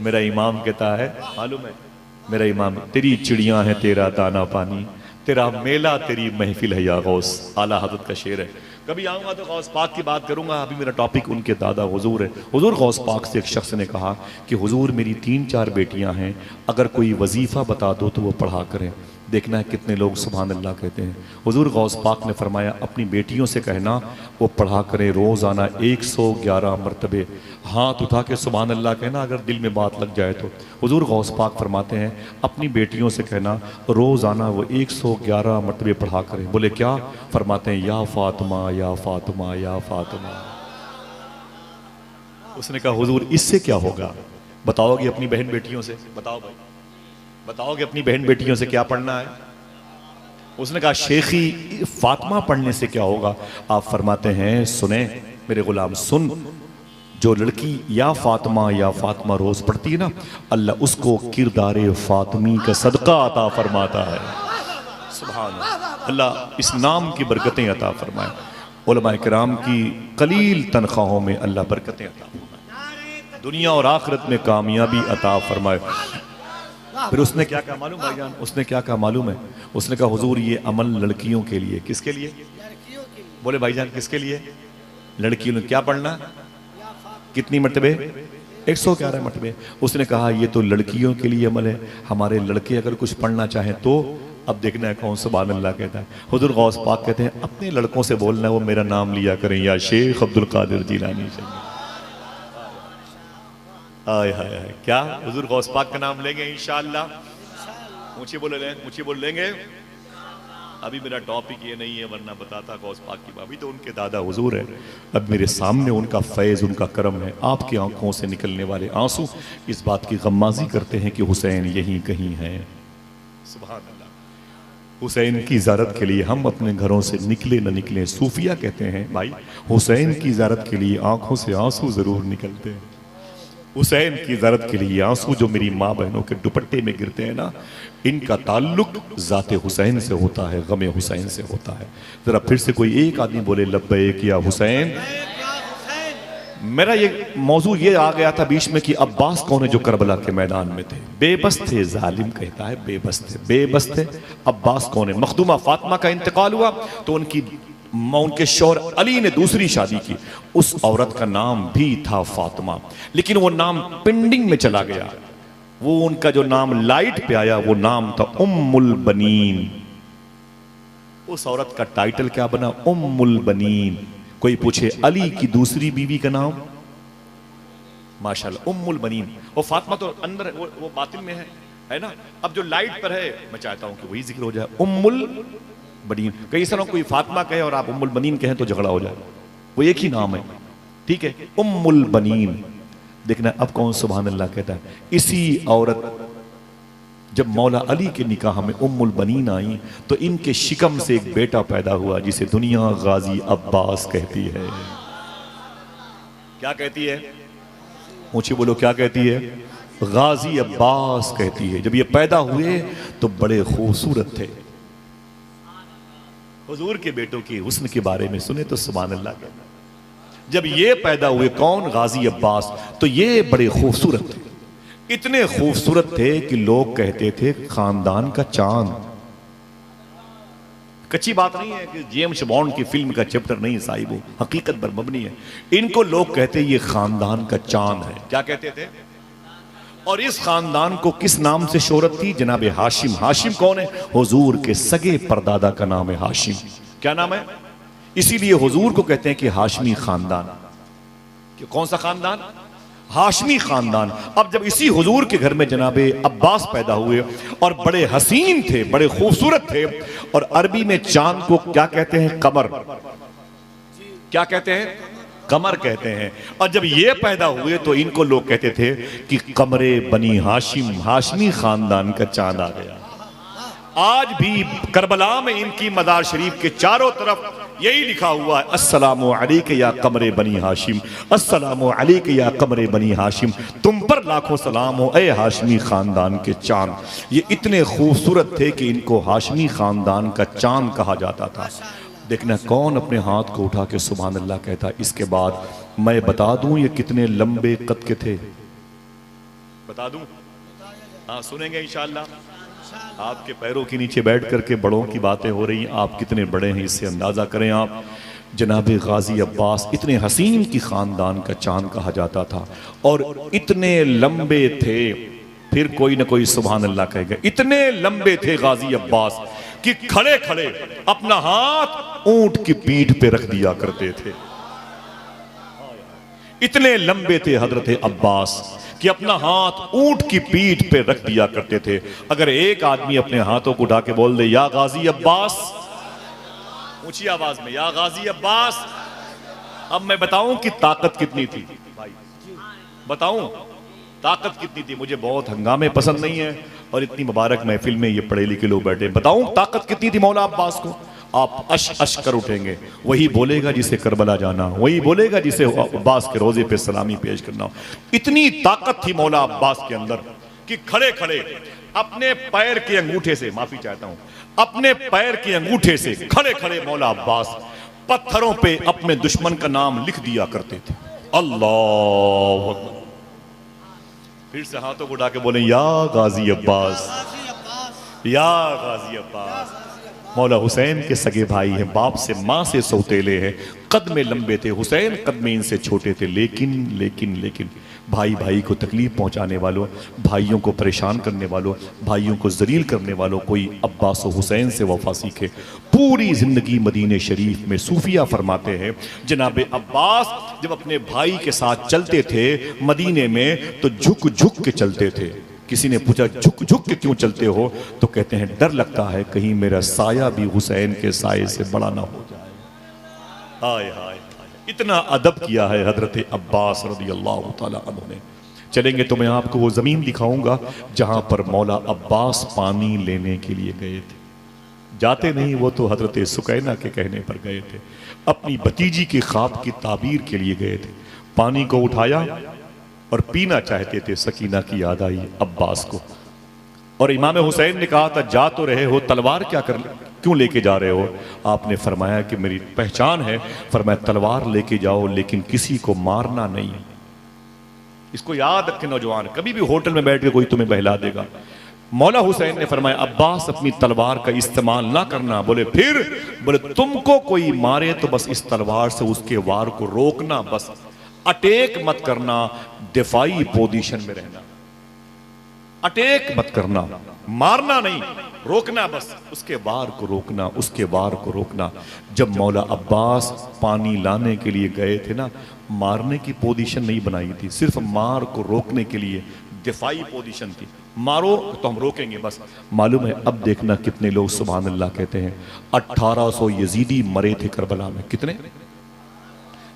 मेरा इमाम कहता है, मालूम है मेरा इमाम, तेरी चिड़ियाँ हैं तेरा दाना पानी, तेरा मेला तेरी महफिल है या गौस। आला हज़रत का शेर है। कभी आऊँगा तो गौस पाक की बात करूँगा। अभी मेरा टॉपिक उनके दादा हुजूर है। हुजूर गौस पाक से एक शख्स ने कहा कि हुजूर मेरी 3-4 बेटियाँ हैं, अगर कोई वजीफ़ा बता दो तो वो पढ़ा करें। देखना है कितने लोग सुभान अल्लाह कहते हैं। हुजूर गौस पाक ने फरमाया अपनी बेटियों से कहना वो पढ़ा करें रोज़ाना 111 मरतबे, हाथ उठा के सुभान अल्लाह कहना अगर दिल में बात लग जाए तो। हुजूर गौस पाक फरमाते हैं अपनी बेटियों से कहना रोज़ाना वो 111 मरतबे पढ़ा करें। बोले क्या? फरमाते हैं या फातिमा या फातिमा या फातिमा। उसने कहा हुजूर इससे क्या होगा? बताओगे अपनी बहन बेटियों से? बताओ भाई, बताओगे अपनी बहन बेटियों से क्या पढ़ना है? उसने कहा शेखी फातिमा पढ़ने से क्या होगा? आप फरमाते हैं सुने मेरे गुलाम सुन, जो लड़की या फातिमा रोज पढ़ती है ना, अल्लाह उसको किरदारे फातिमी का सदका अता फरमाता है। सुभान अल्लाह, अल्लाह इस नाम की बरकतें अता फरमाए। उलमा किराम की कलील तनख्वाहों में अल्लाह बरकतें अता फरमाए, दुनिया और आखिरत में कामयाबी अता फरमाए। फिर उसने क्या कहा मालूम भाईजान? उसने क्या कहा मालूम है? उसने कहा हुजूर ये अमल लड़कियों के लिए। किसके लिए? बोले भाईजान किसके लिए? लड़कियों ने क्या पढ़ना? कितनी मरतबे? 111 मरतबे। उसने कहा ये तो लड़कियों के लिए अमल है, हमारे लड़के अगर कुछ पढ़ना चाहें तो। अब देखना है कौन सुभान अल्लाह कहता है। हुजूर गौस पाक कहते हैं अपने लड़कों से बोलना है वो मेरा नाम लिया करें, या शेख अब्दुल कादिर जिलानी चाहिए। आय हाय हाय, क्या हुजूर गौस पाक का नाम लेंगे इंशाअल्लाह? ऊंचे बोल लेंगे। अभी मेरा टॉपिक ये नहीं है, वरना बताता गौस पाक की। अभी तो उनके दादा हुजूर है, अब मेरे सामने उनका फैज़ उनका करम है। आपकी आंखों से निकलने वाले आंसू इस बात की गम्माजी करते हैं कि हुसैन यहीं कहीं है। सुभान अल्लाह। हुसैन की ज़ियारत के लिए हम अपने घरों से निकले न निकले, सूफिया कहते हैं भाई हुसैन की ज़ियारत के लिए आंखों से आंसू जरूर निकलते हैं। हुसैन की ज़ियारत के लिए आंसू जो मेरी माँ बहनों के दुपट्टे में गिरते हैं ना, इनका ताल्लुक ज़ाते हुसैन से होता है, गमे हुसैन से होता है। जरा फिर से कोई एक आदमी बोले लब्बैक या हुसैन। मेरा ये मौजू ये आ गया था बीच में कि अब्बास कौन है जो करबला के मैदान में थे? बेबस थे, जालिम कहता है बेबस थे। अब्बास कौन है? मखदूमा फातिमा का इंतकाल हुआ तो उनके शौहर अली ने दूसरी शादी की। उस औरत का नाम भी था फातिमा, लेकिन वो नाम पेंडिंग में चला गया। वो उनका जो नाम लाइट पे आया वो नाम था उम्मुल बनीन। उस औरत का टाइटल क्या बना? उम्मुल बनीन। कोई पूछे अली की दूसरी बीवी का नाम? माशाल्लाह उम्मुल बनीन। वो फातिमा तो अंदर वो बातिन में है ना। अब जो लाइट पर है मैं चाहता हूं कि वही जिक्र हो जाए, उम्मुल बनीन। कई सालों कोई फातिमा कहे और आप उम्मुल बनीन कहें तो झगड़ा हो जाए, वो एक ही नाम है, ठीक है, उम्मुल बनीन। देखना अब कौन सुभान अल्लाह कहता है। इसी औरत जब मौला अली के निकाह में उम्मुल बनीन आई तो इनके शिकम से एक बेटा पैदा हुआ जिसे दुनिया गाजी अब्बास कहती है। क्या कहती है? ऊंची बोलो, क्या कहती है? गाजी अब्बास कहती है। जब ये पैदा हुए तो बड़े खूबसूरत थे। हुजूर के बेटों की हुस्न के बारे में सुने तो सुभान अल्लाह कहना। जब ये पैदा हुए कौन? गाजी अब्बास, तो ये बड़े खूबसूरत थे। इतने खूबसूरत थे कि लोग कहते थे खानदान का चांद। कच्ची बात नहीं है कि जेम्स बॉन्ड की फिल्म का चैप्टर नहीं है साहिब, वो हकीकत पर मबनी है। इनको लोग कहते ये खानदान का चांद है। क्या कहते थे? और इस खानदान को किस नाम से शोहरत थी? जनाब हाशिम। हाशिम कौन है? हुजूर के सगे परदादा का नाम है हाशिम। क्या नाम है? इसीलिए हुजूर को कहते हैं कि हाशमी खानदान। कि कौन सा खानदान? हाशमी खानदान। अब जब इसी हुजूर के घर में जनाबे अब्बास पैदा हुए और बड़े हसीन थे, बड़े खूबसूरत थे, और अरबी में चांद को क्या कहते हैं? कमर। क्या कहते हैं? कमर कहते हैं। और जब ये पैदा हुए तो इनको लोग कहते थे कि कमरे बनी हाशिम, हाशमी खानदान का चांद आ गया। आज भी करबला में इनकी मज़ार शरीफ के चारों तरफ यही लिखा हुआ है, अस्सलामु अलैका या कमरे बनी हाशिम, अस्सलामु अलैका या कमरे बनी हाशिम, तुम पर लाखों सलाम हो ए हाशमी खानदान के चांद। ये इतने खूबसूरत थे कि इनको हाशमी खानदान का चांद कहा जाता था। देखना कौन अपने हाथ को उठा के सुभान अल्लाह कहता। इसके बाद मैं बता दूं ये कितने लंबे कद के थे? बता दूं? हाँ सुनेंगे इंशाअल्लाह। आपके पैरों के नीचे बैठ करके बड़ों की बातें हो रही हैं, आप कितने बड़े हैं इससे अंदाजा करें आप। जनाब गाजी अब्बास इतने हसीन की खानदान का चांद कहा जाता था और इतने लंबे थे, फिर कोई ना कोई सुभान अल्लाह कहेगा, इतने लंबे थे गाजी अब्बास कि खड़े खड़े अपना हाथ ऊंट की पीठ पे रख दिया करते थे। इतने लंबे थे हजरत अब्बास कि अपना हाथ ऊंट की पीठ पे रख दिया करते थे। अगर एक आदमी अपने हाथों को उठा के बोल दे या गाजी अब्बास, ऊंची आवाज में, या गाजी अब्बास, अब मैं बताऊं कि ताकत कितनी थी भाई, बताऊं ताकत कितनी थी। मुझे बहुत हंगामे पसंद नहीं है और इतनी मुबारक महफिल में ये पढ़े लिखे लोग बैठे, बताऊं ताकत कितनी थी मौला अब्बास को। आप अश अश कर उठेंगे, वही बोलेगा जिसे करबला जाना, वही बोलेगा जिसे अब्बास के रोजे पे सलामी पेश करना। इतनी ताकत थी मौला अब्बास के अंदर कि खड़े खड़े अपने पैर के अंगूठे से, माफी चाहता हूं, अपने पैर के अंगूठे से खड़े खड़े मौला अब्बास पत्थरों पे अपने दुश्मन का नाम लिख दिया करते थे। अल्लाह अकबर। फिर से हाथों को उठा के बोले या गाजी अब्बास, या गाजी अब्बास। मौला हुसैन के सगे भाई हैं, बाप से माँ से सौतेले हैं, कद में लंबे थे, हुसैन कद में इनसे छोटे थे, लेकिन लेकिन लेकिन भाई भाई को तकलीफ पहुंचाने वालों, भाइयों को परेशान करने वालों, भाइयों को जलील करने वालों, कोई अब्बास और हुसैन से वफा सीखे। पूरी जिंदगी मदीने शरीफ में सूफिया फरमाते हैं जनाब अब्बास जब अपने भाई के साथ चलते थे मदीने में तो झुक झुक के चलते थे। किसी ने पूछा झुक झुक के क्यों चलते हो, तो कहते हैं डर लगता है कहीं मेरा साया भी हुसैन के साये से बड़ा ना हो जाए। हाय हाय, इतना अदब किया है हजरत अब्बास रज़ियल्लाहु ताला अन्हु ने। चलेंगे तो मैं आपको वो जमीन दिखाऊंगा जहां पर मौला अब्बास पानी लेने के लिए गए थे। जाते नहीं, वो तो हजरत सुकैना के कहने पर गए थे, अपनी भतीजी के ख्वाब की ताबीर के लिए गए थे। पानी को उठाया और पीना चाहते थे, सकीना की याद आई अब्बास को, और इमाम हुसैन ने कहा था जा तो रहे हो, तलवार क्या कर क्यों लेके जा रहे हो? आपने फरमाया कि मेरी पहचान है, फरमाया तलवार लेके जाओ लेकिन किसी को मारना नहीं। इसको याद रखे नौजवान, कभी भी होटल में बैठ के कोई तुम्हें बहला देगा। मौला हुसैन ने फरमाया अब्बास अपनी तलवार का इस्तेमाल ना करना। बोले फिर? बोले तुमको कोई मारे तो बस इस तलवार से उसके वार को रोकना, बस अटैक मत करना, दिफाई पोजीशन में रहना, अटैक मत करना, मारना नहीं, रोकना, बस उसके वार को रोकना, उसके वार को रोकना। जब मौला अब्बास पानी लाने के लिए गए थे ना, मारने की पोजीशन नहीं बनाई थी, सिर्फ मार को रोकने के लिए दिफाई पोजीशन थी। मारो तो हम रोकेंगे बस। मालूम है अब देखना कितने लोग सुभान अल्लाह कहते हैं 1800 यजीदी मरे थे करबला में। कितने?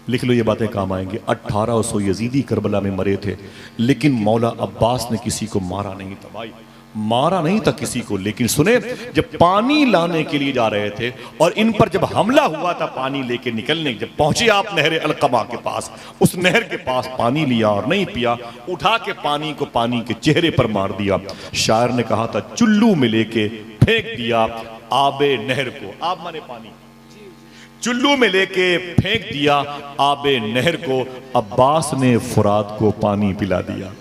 लिख लो, ये बातें काम आएंगी। 1800 यजीदी करबला में मरे थे, लेकिन मौला अब्बास ने किसी को मारा नहीं था भाई, मारा नहीं था किसी को। लेकिन सुने, जब पानी लाने के लिए जा रहे थे और इन पर जब हमला हुआ था पानी लेके निकलने, जब पहुंचे आप नहर अलकमा के पास, उस नहर के पास पानी लिया और नहीं पिया, उठा के पानी को पानी के चेहरे पर मार दिया। शायर ने कहा था चुल्लू में लेके फेंक दिया आबे नहर को। आब माने पानी, चुल्लू में लेके फेंक दिया आबे नहर को। अब्बास ने फुरात को पानी पिला दिया।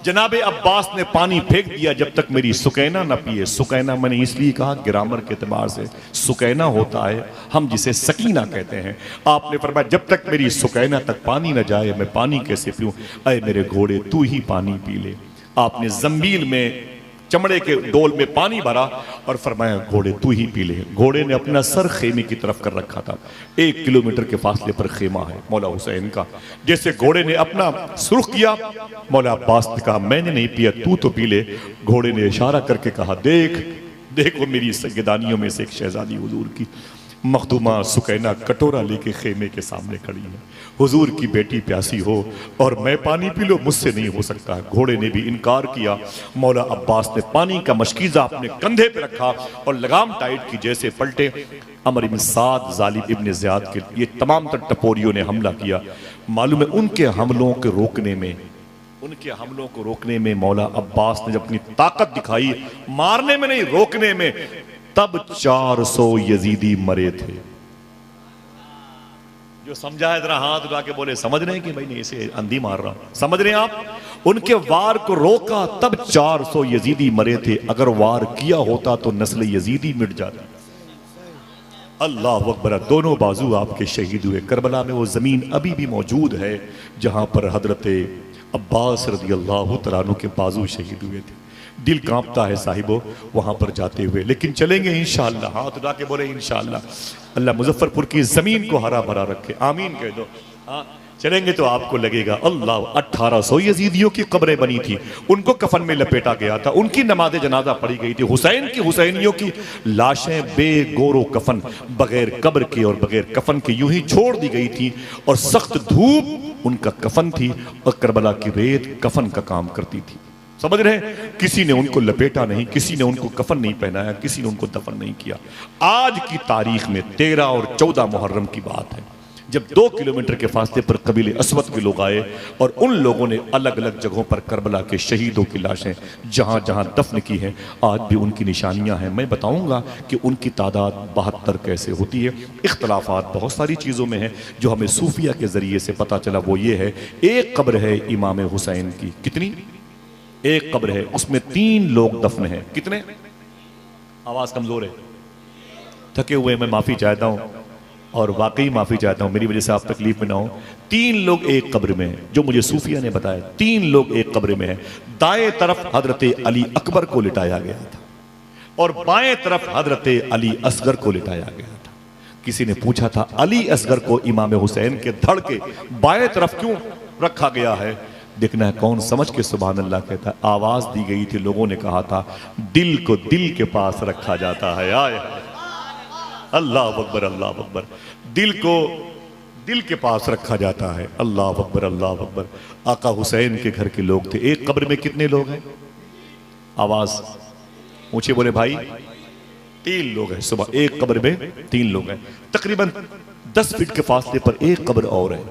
जनाबे अब्बास ने पानी फेंक दिया जब तक मेरी सुकैना न पिए। सुकैना मैंने इसलिए कहा ग्रामर के एतबार से सुकैना होता है, हम जिसे सकीना कहते हैं। आपने फरमाया जब तक मेरी सुकैना तक पानी न जाए मैं पानी कैसे पीऊं? अय मेरे घोड़े तू ही पानी पी ले। आपने जंबील में चमड़े के डोल में पानी भरा और फरमाया घोड़े तू ही पी ले। घोड़े ने अपना सर खेमे की तरफ कर रखा था, 1 किलोमीटर के फासले पर खेमा है मौला हुसैन का। जैसे घोड़े ने अपना सुर्ख किया, मौला अब्बास ने कहा मैंने नहीं पिया, तू तो पी ले। घोड़े ने इशारा करके कहा देख देखो मेरी सैयदानियों में से एक शहजादी हुजूर की मखदूमा सुकैना कटोरा लेके खेमे के सामने खड़ी है। हुजूर की बेटी प्यासी हो और मैं पानी पी लो, मुझसे नहीं हो सकता। घोड़े ने भी इनकार किया। मौला अब्बास ने पानी का मशकीज़ा अपने कंधे पे रखा और लगाम टाइट की। जैसे पलटे अमर इब्न साद, जालिब इब्न ज़ियाद के ये तमाम तर टपोरियों ने हमला किया। मालूम है उनके हमलों के रोकने में, उनके हमलों को रोकने में मौला अब्बास ने जब अपनी ताकत दिखाई, मारने में नहीं रोकने में, तब 400 यजीदी मरे थे। जो समझा है जरा हाथ उठा के बोले समझ रहे हैं कि भाई नहीं इसे अंधी मार रहा, समझ रहे हैं आप? उनके वार को रोका तब 400 यजीदी मरे थे। अगर वार किया होता तो नस्ल यजीदी मिट जाती। अल्लाह अकबर, दोनों बाजू आपके शहीद हुए। करबला में वो ज़मीन अभी भी मौजूद है जहाँ पर हजरत अब्बास रज़ी अल्लाह तआला अन्हु के बाजू शहीद हुए थे। दिल कांपता है साहिबो वहाँ पर जाते हुए, लेकिन चलेंगे इंशाअल्लाह। हाथ उठा के बोले इंशाअल्लाह। अल्लाह मुजफ्फरपुर की ज़मीन को हरा भरा रखे, आमीन कह दो। हाँ, चलेंगे तो आपको लगेगा अल्लाह। 1800 यजीदियों की कब्रें बनी थी, उनको कफन में लपेटा गया था, उनकी नमाज जनाजा पढ़ी गई थी। हुसैन की, हुसैनियों की लाशें बेगोरो कफन, बगैर कब्र के और बगैर कफन के यूं ही छोड़ दी गई थी, और सख्त धूप उनका कफन थी, और करबला की रेत कफन का काम करती थी। समझ रहे हैं? किसी ने उनको लपेटा नहीं, किसी ने उनको कफन नहीं पहनाया, किसी ने उनको दफन नहीं किया। आज की तारीख में 13 और 14 मुहर्रम की बात है, जब 2 किलोमीटर के फासले पर कबीले असवद के लोग आए और उन लोगों ने अलग अलग जगहों पर करबला के शहीदों की लाशें जहां जहां दफन की हैं, आज भी उनकी निशानियां हैं। मैं बताऊंगा कि उनकी तादाद 72 कैसे होती है। इख्तलाफात बहुत सारी चीज़ों में है, जो हमें सूफिया के ज़रिए से पता चला वो ये है, एक कब्र है इमाम हुसैन की। कितनी? एक कब्र है, उसमें 3 लोग दफन हैं। कितने? आवाज़ कमज़ोर है, थके हुए, मैं माफ़ी चाहता हूँ और वाकई माफ़ी चाहता हूँ, मेरी वजह से आप तकलीफ में ना हो। 3 लोग एक कब्र में हैं, जो मुझे सूफिया ने बताया। 3 लोग एक कब्र में हैं। दाएं तरफ हजरत अली अकबर को लिटाया गया था और बाएं तरफ हजरत अली असगर को लिटाया गया था। किसी ने पूछा था अली असगर को इमाम हुसैन के धड़ के बाएं तरफ क्यों रखा गया है? देखना है कौन समझ के सुभान अल्लाह कहता है। आवाज़ दी गई थी, लोगों ने कहा था दिल को दिल के पास रखा जाता है। आए अल्लाह अकबर, अल्लाह अकबर। दिल को दिल के पास रखा जाता है। अल्लाह अकबर, अल्लाह अकबर। आका हुसैन के घर के लोग थे। एक कब्र में कितने लोग हैं? आवाज ऊंचे बोले भाई। 3 लोग हैं। सुबह एक कब्र में 3 लोग हैं। तकरीबन 10 फीट के फासले पर एक कब्र और है,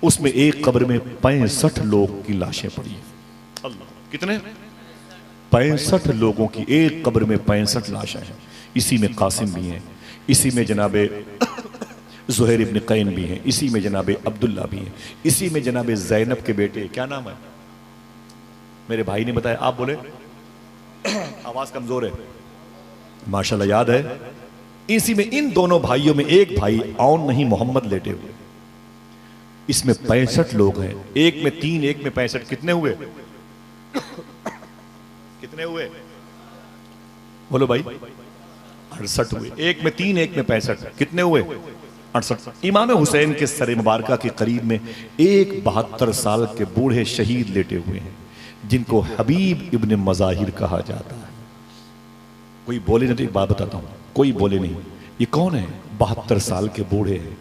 उसमें एक कब्र में 65 लोग की लाशें पड़ी हैं। अल्लाह, कितने? 65 लोगों की एक कब्र में 65 लाशें हैं। इसी में कासिम भी हैं, इसी में जनाबे ज़ुहैर इब्न कैन भी हैं, इसी में जनाबे अब्दुल्ला भी हैं, इसी में जनाबे ज़ैनब के बेटे, क्या नाम है मेरे भाई ने बताया, आप बोले। आवाज़ कमज़ोर है, माशाल्लाह याद है। इसी में इन दोनों भाइयों में एक भाई औन नहीं मोहम्मद लेटे हुए। इसमें 65 लोग हैं। एक में 3, एक में 65। कितने हुए? कितने हुए बोलो भाई? 68 हुए। एक में 3, एक में 65। कितने हुए? 68। इमाम हुसैन के सर मुबारका के करीब में एक 72 साल के बूढ़े शहीद लेटे हुए हैं, जिनको हबीब इब्न मज़ाहिर कहा जाता है। कोई बोले नहीं तो एक बात बताता हूँ, कोई बोले नहीं। ये कौन है? 72 साल के बूढ़े हैं।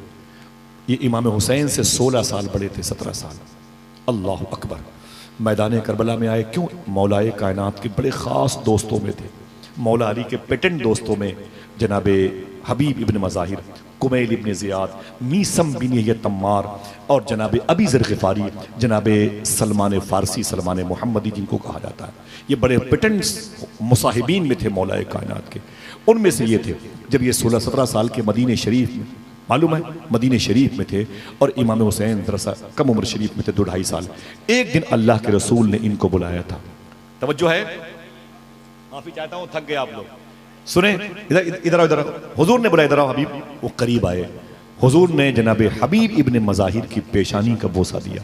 ये इमाम हुसैन से 16 साल बड़े थे, 17 साल। अल्लाह अकबर। मैदान करबला में आए क्यों? मौलाए कायनात के बड़े ख़ास दोस्तों में थे। मौला अली के पेटेंट दोस्तों में जनाबे हबीब इब्न मज़ाहिर, कुमैल इब्न ज़ियाद, मीसम बिन ये तम्मार और जनाबे अबी ज़र ग़िफ़ारी, जनाबे सलमान फ़ारसी, सलमान मोहम्मदी जिनको कहा जाता है। ये बड़े पेटेंट मुसाहिबीन में थे मौलाए कायनात के। उनमें से ये थे। जब ये 16-17 साल के मदीने शरीफ में, मालूम है, मदीने शरीफ में थे और इमाम हुसैन दरअसल कम उम्र शरीफ में थे, 2-2.5 साल। एक दिन अल्लाह के रसूल ने इनको बुलाया था। तवज्जो है, माफी चाहता हूँ, थक गए आप लोग। सुने, इधर इधर हुजूर ने बुलाया, इधर आओ हबीब। वो करीब आए। हुजूर ने जनाबे हबीब इब्न मज़ाहिर की पेशानी का बोसा दिया।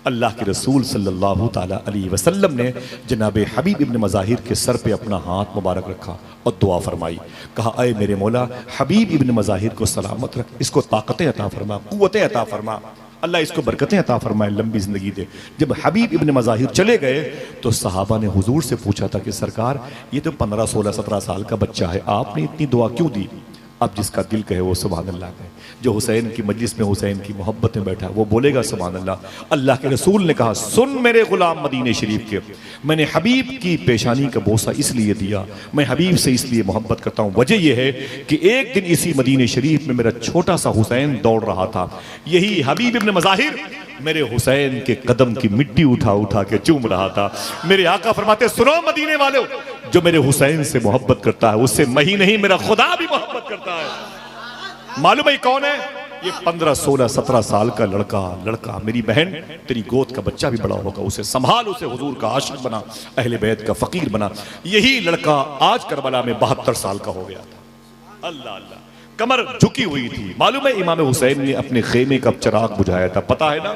अल्लाह के रसूल सल्लल्लाहु ताला अलैहि वसल्लम ने जनाबे हबीब इब्न मज़ाहिर के सर पे अपना हाथ मुबारक रखा और दुआ फरमाई। कहा, अय मेरे मौला, हबीब इब्न मज़ाहिर को सलामत रख, इसको ताकतें अता फरमा, कुव्वतें अता फरमा, अल्लाह इसको बरकतें अता फरमाए, लंबी ज़िंदगी दे। जब हबीब इब्न मज़ाहिर चले गए तो सहाबा ने हुजूर से पूछा था कि सरकार, ये तो 15, 16, 17 साल का बच्चा है, आपने इतनी दुआ क्यों दी? अब जिसका दिल कहे वो सुभान अल्लाह कहे। जो हुसैन की मजलिस में हुसैन की मोहब्बत में बैठा वो बोलेगा सुभान अल्लाह। अल्लाह के रसूल ने कहा, सुन मेरे गुलाम मदीने शरीफ के, मैंने हबीब की पेशानी का बोसा इसलिए दिया, मैं हबीब से इसलिए मोहब्बत करता हूँ। वजह यह है कि एक दिन इसी मदीने शरीफ में मेरा छोटा सा हुसैन दौड़ रहा था, यही हबीब इब्न मज़ाहिर मेरे हुसैन के कदम की मिट्टी उठा उठा के चूम रहा था। मेरे आका फरमाते, सुनो मदीने वालों, जो मेरे हुसैन से मोहब्बत करता है उससे मैं ही नहीं, मेरा खुदा भी मोहब्बत करता है। मालूम है कौन है? ये 15, 16, 17 साल का लड़का मेरी बहन, तेरी गोद का बच्चा भी बड़ा होगा, उसे संभाल, उसे हुजूर का आशिक बना, अहले बैत का फकीर बना। यही लड़का आज करबला में 72 साल का हो गया था। अल्लाह अल्लाह। कमर झुकी हुई थी। मालूम है इमाम हुसैन ने अपने खेमे का चिराग बुझाया था, पता है ना,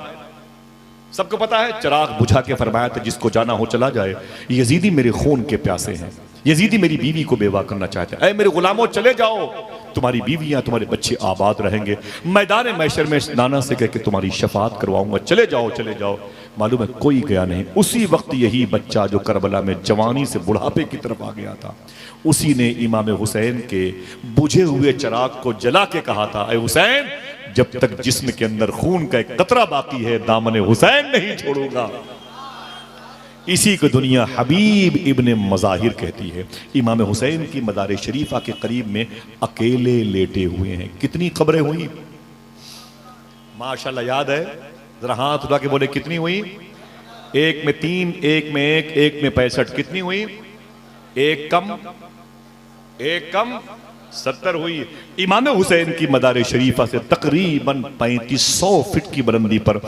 सबको पता है। चिराग बुझा के फरमाया था जिसको जाना हो चला जाए, यजीदी मेरे खून के प्यासे हैं, यजीदी मेरी बीवी को बेवा करना चाहते हैं। ऐ मेरे गुलामों चले जाओ, तुम्हारी बीवियां तुम्हारे बच्चे आबाद रहेंगे, मैदान मैशर में नाना से कह के तुम्हारी शफात करवाऊंगा, चले जाओ चले जाओ। मालूम है कोई गया नहीं। उसी वक्त यही बच्चा जो करबला में जवानी से बुढ़ापे की तरफ आ गया था, उसी ने इमाम हुसैन के बुझे हुए चिराग को जला के कहा था, ऐ हुसैन जब तक जिस्म के अंदर खून का एक कतरा बाकी है दामन हुसैन नहीं छोड़ूंगा। इसी को दुनिया हबीब इब्ने मज़ाहिर कहती है। इमाम हुसैन की मदार शरीफा के करीब में अकेले लेटे हुए हैं। कितनी कब्रें हुई माशाल्लाह, याद है? जरा हाथ उठा के बोले कितनी हुई? एक में 3, एक में 1, एक में 65। कितनी हुई? एक कम 70 हुई। इमाम हुसैन की मदार शरीफा से तकरीबन 3500 फीट की बुलंदी पर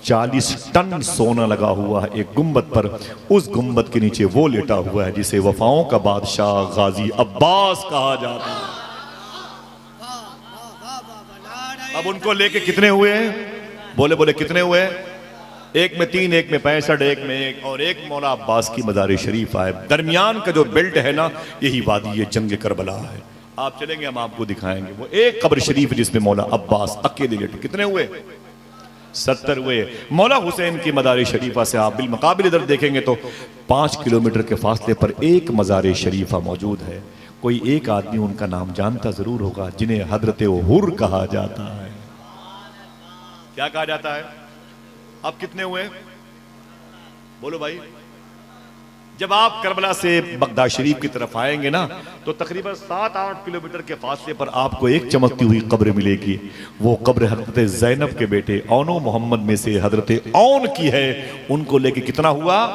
40 टन सोना लगा हुआ है एक गुंबद पर। उस गुंबद के नीचे वो लेटा हुआ है जिसे वफाओं का बादशाह गाजी अब्बास कहा जाता है। अब उनको लेके कितने हुए हैं? बोले बोले कितने हुए? एक में 3, एक में 65, एक में 1 और एक मौला अब्बास की मदार शरीफा है। दरमियान का जो बेल्ट है ना, यही वादी जंग करबला है। आप चलेंगे हम आपको दिखाएंगे वो एक कब्र शरीफ जिसमें मौला अब्बास अकेले लेटे। कितने हुए? 70 हुए। मौला हुसैन की मदार शरीफा से आप बिलमुकाबिल इधर देखेंगे तो 5 किलोमीटर के फासले पर एक मज़ार शरीफा मौजूद है। कोई एक आदमी उनका नाम जानता जरूर होगा, जिन्हें हजरत हुर कहा जाता है। क्या कहा जाता है? अब कितने हुए? बोलो भाई। जब आप करबला से बगदाद शरीफ की तरफ आएंगे ना, तो तकरीबन 7-8 किलोमीटर के फासले पर आपको एक चमकती हुई कब्र मिलेगी। वो कब्र हजरत ज़ैनब के बेटे औनो मोहम्मद में से हजरत औन की है। उनको लेके कितना हुआ?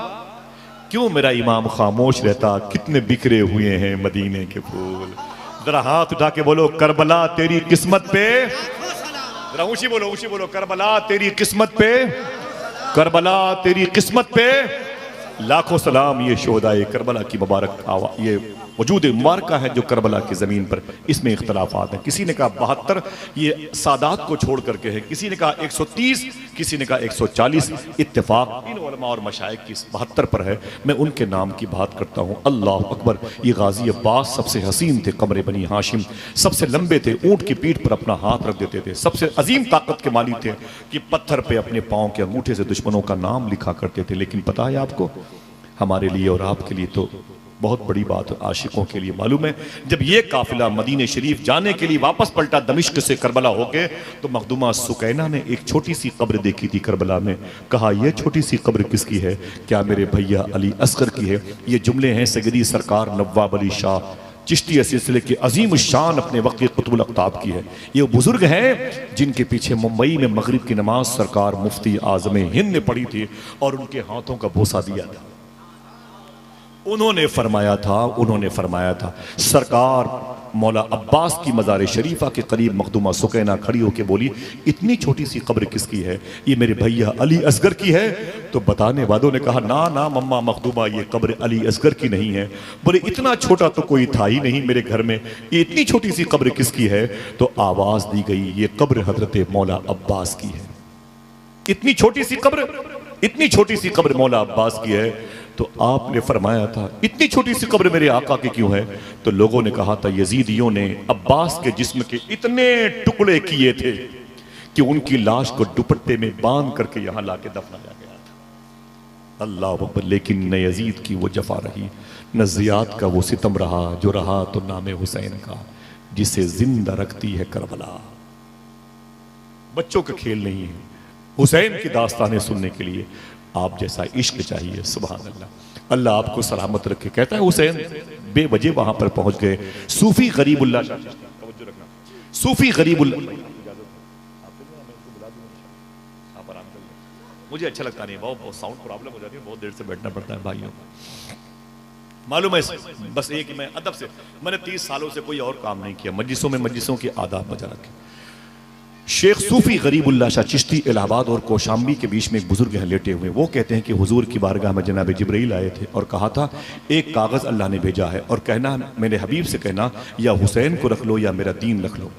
क्यों मेरा इमाम खामोश रहता? कितने बिखरे हुए हैं मदीने के फूल। जरा हाथ उठा के बोलो करबला तेरी किस्मत पे। जरा ऊंची बोलो करबला तेरी किस्मत पे, करबला तेरी किस्मत पे लाखों सलाम। ये शोहदाए करबला की मुबारक ये वजूद मुबारक है जो करबला की ज़मीन पर। इसमें इख्तलाफात हैं। किसी ने कहा 72 ये सादात को छोड़ करके है, किसी ने कहा 130, किसी ने कहा 140। इत्तेफाक इन उलमा और मशाइख की 72 पर है। मैं उनके नाम की बात करता हूँ। अल्लाह अकबर। ये गाजी अब्बास सबसे हसीन थे, कमरे बनी हाशिम, सबसे लंबे थे, ऊँट की पीठ पर अपना हाथ रख देते थे, सबसे अजीम ताकत के मालिक थे कि पत्थर पे अपने पाँव के अंगूठे से दुश्मनों का नाम लिखा करते थे। लेकिन पता है आपको, हमारे लिए और आपके लिए तो बहुत बड़ी बात, आशिकों के लिए मालूम है, जब ये काफिला मदीने शरीफ जाने के लिए वापस पलटा दमिश्क से करबला होके, तो मखदूमा सुकैना ने एक छोटी सी कब्र देखी थी करबला में। कहा यह छोटी सी कब्र किसकी है? क्या मेरे भैया अली असगर की है? ये जुमले हैं सगदी सरकार नवाब अली शाह चिश्ती सिलसिले के अजीम शान अपने वक्त के कुतुबुल अख्ताब की है। ये बुजुर्ग हैं जिनके पीछे मुंबई में मगरिब की नमाज सरकार मुफ्ती आजम हिंद ने पढ़ी थी और उनके हाथों का बोसा दिया था। उन्होंने फरमाया था सरकार मौला अब्बास की मज़ार शरीफा के करीब मखदूमा सुकैना खड़ी होकर बोली, इतनी छोटी सी कब्र किसकी है? ये मेरे भैया अली असगर की है। तो बताने वालों ने कहा ना ना मम्मा मखदूमा, ये कब्र अली असगर की नहीं है। बोले इतना छोटा तो कोई था ही नहीं मेरे घर में, ये इतनी छोटी सी कब्र किसकी है? तो आवाज दी गई, ये कब्र हजरत मौला अब्बास की है। इतनी छोटी सी कब्र मौला अब्बास की है। तो आपने फरमाया था इतनी छोटी सी कब्र मेरे आका की क्यों है? तो लोगों ने कहा था यजीदियों ने अब्बास के जिस्म के इतने टुकड़े किए थे कि उनकी लाश को दुपट्टे में बांध करके यहां लाके दफनाया गया था। अल्लाह अकबर। लेकिन न यजीद की वो जफा रही, न जियाद का वो सितम रहा, जो रहा तो नामे हुसैन का, जिसे जिंदा रखती है करबला। बच्चों का खेल नहीं है। हुसैन की दास्तानें सुनने के लिए आप जैसा इश्क चाहिए। सुभान अल्लाह। अल्लाह आपको सलामत रखे। कहता है हुसैन बेवजह वहां पर पहुंच गए। सूफी गरीबुल्लाह, सूफी गरीबुल्लाह, मुझे अच्छा लगता नहीं, बहुत साउंड प्रॉब्लम हो जाती है, बहुत देर से बैठना पड़ता है भाइयों। मालूम है बस एक मैं अदब से, मैंने 30 सालों से कोई और काम नहीं किया, मजलिसों में मजलिसों की आदाब बजा रखे। शेख सूफी गरीबुल्लाह शाह चिश्ती इलाहाबाद और कौशाम्बी के बीच में एक बुजुर्ग हैं लेटे हुए। वो कहते हैं कि हुजूर की बारगाह में जनाब जिब्रील आए थे और कहा था एक कागज़ अल्लाह ने भेजा है और कहना मेरे हबीब से कहना या हुसैन को रख लो या मेरा दीन रख लो,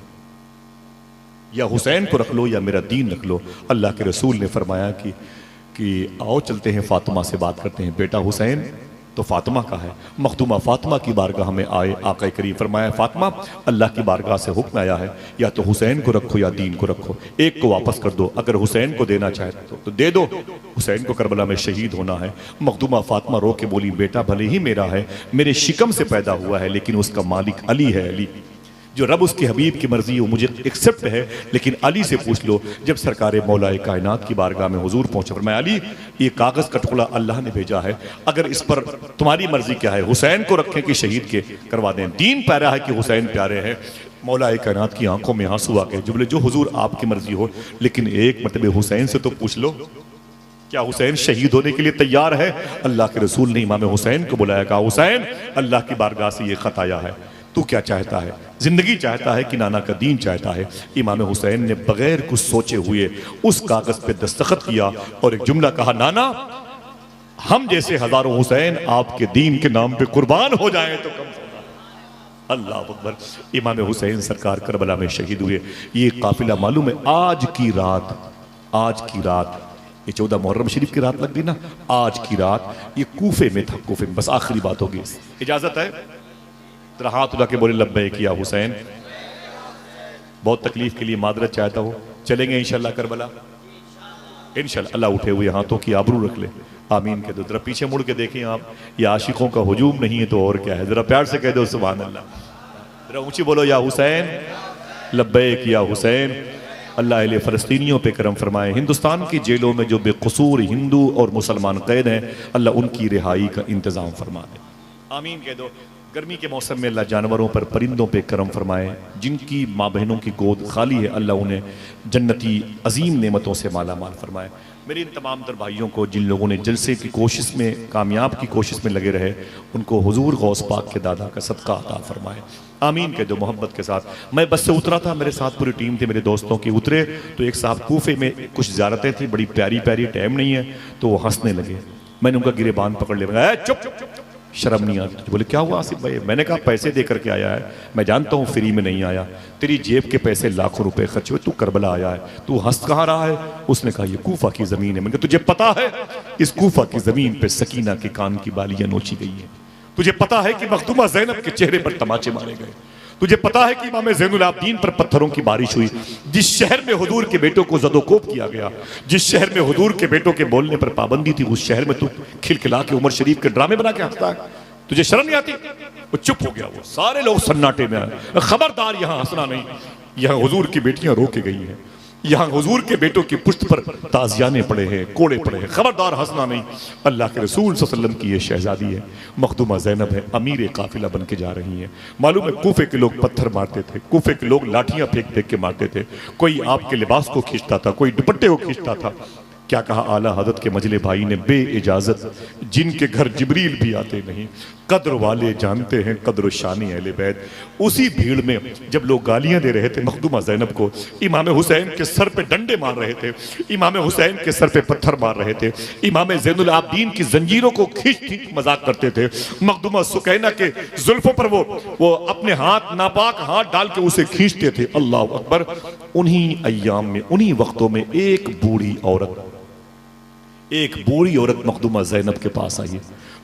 या हुसैन को रख लो या मेरा दीन रख लो। अल्लाह के रसूल ने फरमाया कि आओ चलते हैं फातिमा से बात करते हैं। बेटा हुसैन तो फातिमा का है। मखदूमा फातिमा की बारगाह में आए, आका करीम फरमाया फातिमा अल्लाह की बारगाह से हुक्म आया है या तो हुसैन को रखो या दीन को रखो, एक को वापस कर दो, अगर हुसैन को देना चाहे तो दे दो, हुसैन को करबला में शहीद होना है। मखदूमा फातिमा रो के बोली बेटा भले ही मेरा है, मेरे शिकम से पैदा हुआ है, लेकिन उसका मालिक अली है। अली जो रब उसके हबीब की मर्जी है मुझे एक्सेप्ट है, लेकिन अली से पूछ लो। जब सरकार मौलाए कायनात की बारगाह में हुजूर पहुंचे फरमाया अली ये कागज का टुकड़ा अल्लाह ने भेजा है, अगर इस पर तुम्हारी मर्जी क्या है, हुसैन को रखें कि शहीद के करवा दें। दीन प्यारा है कि हुसैन प्यारे हैं। मौलाए कायनात की आंखों में आंसू आ गए। जो बोले जो हुजूर आपकी मर्जी हो, लेकिन एक मतलब हुसैन से तो पूछ लो क्या हुसैन शहीद होने के लिए तैयार है। अल्लाह के रसूल ने इमाम हुसैन को बुलाया, कहा हुसैन अल्लाह की बारगाह से ये खत आया है, तू क्या चाहता है, जिंदगी चाहता है कि नाना का दीन चाहता है। इमाम हुसैन ने बगैर कुछ सोचे हुए उस कागज पे दस्तखत किया और एक जुमला कहा नाना हम जैसे हजारों हुसैन आपके दीन के नाम पे कुर्बान हो जाएं तो कम होगा। अल्लाह अकबर। इमाम हुसैन सरकार करबला में शहीद हुए। ये काफिला मालूम है आज की रात ये 14 मुहर्रम शरीफ की रात लग गई ना, आज की रात ये कूफे में था। कूफे में बस आखिरी बात होगी, इजाजत है तेरा हाथ उठा के बोले लब्बैक किया हुसैन। बहुत तकलीफ के लिए मादरत चाहता हूँ, चलेंगे इंशाल्लाह करबला इंशाल्लाह। अल्लाह उठे हुए हाथों की आबरू रख ले, आमीन कह दो। जरा पीछे मुड़ के देखें आप, ये आशिकों का हुजूम नहीं है तो और क्या है, जरा प्यार से कह दो सुभान अल्लाह। जरा ऊंची बोलो या हुसैन लब्बैक या हुसैन। अल्लाह अहले फ़लस्तीनियों पे करम फरमाए। हिंदुस्तान की जेलों में जो बेकसूर हिंदू और मुसलमान कैद हैं, अल्लाह उनकी रिहाई का इंतज़ाम फरमा दे, आमीन कह दो। गर्मी के मौसम में अल्लाह जानवरों पर परिंदों पे करम फरमाए। जिनकी माँ बहनों की गोद खाली है, अल्लाह उन्हें जन्नती अजीम नेमतों से माला माल फरमाए। मेरे इन तमाम तर भाइयों को जिन लोगों ने जलसे की कोशिश में, कामयाब की कोशिश में लगे रहे, उनको हुजूर गौस पाक के दादा का सदका अता फरमाए, आमीन कह दो मोहब्बत के साथ। मैं बस से उतरा था, मेरे साथ पूरी टीम थी, मेरे दोस्तों की उतरे तो एक साहब कूफे में कुछ ज़ियारतें थी, बड़ी प्यारी प्यारी, टाइम नहीं है, तो वो हंसने लगे। मैंने उनका गिरेबान पकड़ लिया, चुप, शर्म नहीं आती। बोले क्या हुआ आसिफ भाई? मैंने कहा पैसे दे करके आया है, मैं जानता हूँ फ्री में नहीं आया, तेरी जेब के पैसे लाखों रुपए खर्च हुए, तू करबला आया है, तू हंस कहाँ रहा है? उसने कहा ये कूफा की जमीन है। मैंने कहा तुझे पता है इस कूफा की जमीन पे सकीना के कान की बालियां नोची गई है? तुझे पता है कि मखदूमा ज़ैनब के चेहरे पर तमाचे मारे गए? तुझे पता है कि इमाम ज़ैनुल आबदीन पर पत्थरों की बारिश हुई? जिस शहर में हुजूर के बेटों को ज़दोकोब किया गया, जिस शहर में हुजूर के बेटों के बोलने पर पाबंदी थी, उस शहर में तू खिलखिला के उमर शरीफ के ड्रामे बना के हंसता है? तुझे शर्म नहीं आती? वो चुप हो गया। वो सारे लोग सन्नाटे में आए, खबरदार यहाँ हंसना नहीं, यहाँ हुजूर की बेटियां रो के गई हैं, यहाँ हुजूर के बेटों की पुश्त पर ताजियाने पड़े हैं, कोड़े पड़े हैं, खबरदार हंसना नहीं। अल्लाह के रसूल सल्लल्लाहु अलैहि वसल्लम की ये शहजादी है, मखदूमा ज़ैनब है, अमीर काफिला बन के जा रही है। मालूम है कूफे के लोग पत्थर मारते थे, कूफे के लोग लाठियां फेंक फेंक के मारते थे, कोई आपके लिबास को खींचता था, कोई दुपट्टे को खींचता था। क्या कहा आला हज़रत के मजले भाई ने, बे इजाजत जिनके घर जिब्रील भी आते नहीं, कद्र वाले जानते हैं कद्र शानी अहले बैत। उसी भीड़ में जब लोग गालियां दे रहे थे मखदूमा ज़ैनब को, इमाम हुसैन के सर पे डंडे मार रहे थे, इमाम हुसैन के सर पे पत्थर मार रहे थे, इमाम ज़ैनुल आबदीन की जंजीरों को खींच खींच मजाक करते थे, मखदूमा सुकैना के जुल्फों पर वो अपने हाथ नापाक हाथ डाल के उसे खींचते थे। अल्लाह अकबर। उन्हीं अय्याम में, उन्हीं वक्तों में एक बूढ़ी औरत मखदूमा ज़ैनब के पास आई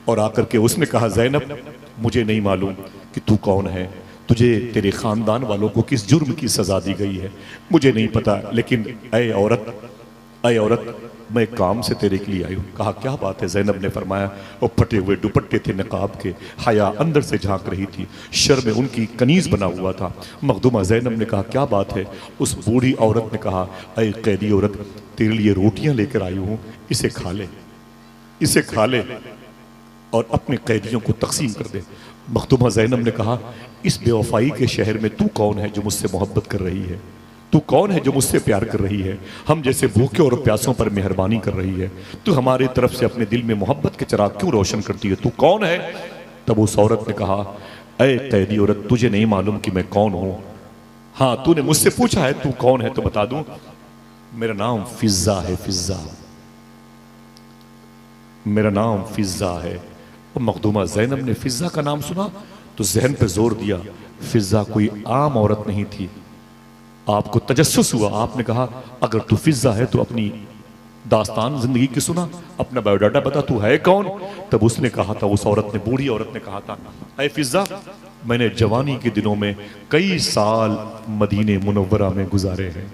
और आकर के उसने कहा ज़ैनब मुझे नहीं मालूम कि तू कौन है, तुझे तेरे खानदान वालों को किस जुर्म की सजा दी गई है, मुझे नहीं पता, लेकिन ऐ औरत मैं काम से तेरे के लिए आई हूँ। कहा क्या बात है? ज़ैनब ने फरमाया वो फटे हुए दुपट्टे थे नकाब के, हया अंदर से झांक रही थी, शर में उनकी कनीज बना हुआ था। मखदूमा ज़ैनब ने कहा क्या बात है? उस बूढ़ी औरत ने कहा ऐ कैदी औरत तेरे लिए रोटियां लेकर आई हूँ, इसे खा ले और अपने कैदियों को तकसीम कर दे। मखदूमा ज़ैनब ने कहा इस बेवफाई के शहर में तू कौन है जो मुझसे मोहब्बत कर रही है? तू कौन है जो मुझसे प्यार कर रही है? हम जैसे भूखे और प्यासों पर मेहरबानी कर रही है? तू हमारी तरफ से अपने दिल में मोहब्बत के चिराग क्यों रोशन करती है? तू कौन है? तब उस औरत ने कहा ऐ कैदी औरत तुझे नहीं मालूम कि मैं कौन हूँ? हाँ तूने मुझसे पूछा है तू कौन है तो बता दूं, मेरा नाम फिजा है, फिजा, मेरा नाम फिजा है। और मखदूमा ज़ैनब ने फिजा का नाम सुना तो जहन पे जोर दिया, फिजा कोई आम औरत नहीं थी। आपको तजस्सुस हुआ, आपने कहा अगर तू फिजा है तो अपनी दास्तान जिंदगी की सुना, अपना बायोडाटा बता, तू है कौन। तब उसने कहा था, उस औरत ने, बूढ़ी औरत ने कहा था, ऐ फिजा, मैंने जवानी के दिनों में कई साल मदीने मुनव्वरा में गुजारे हैं।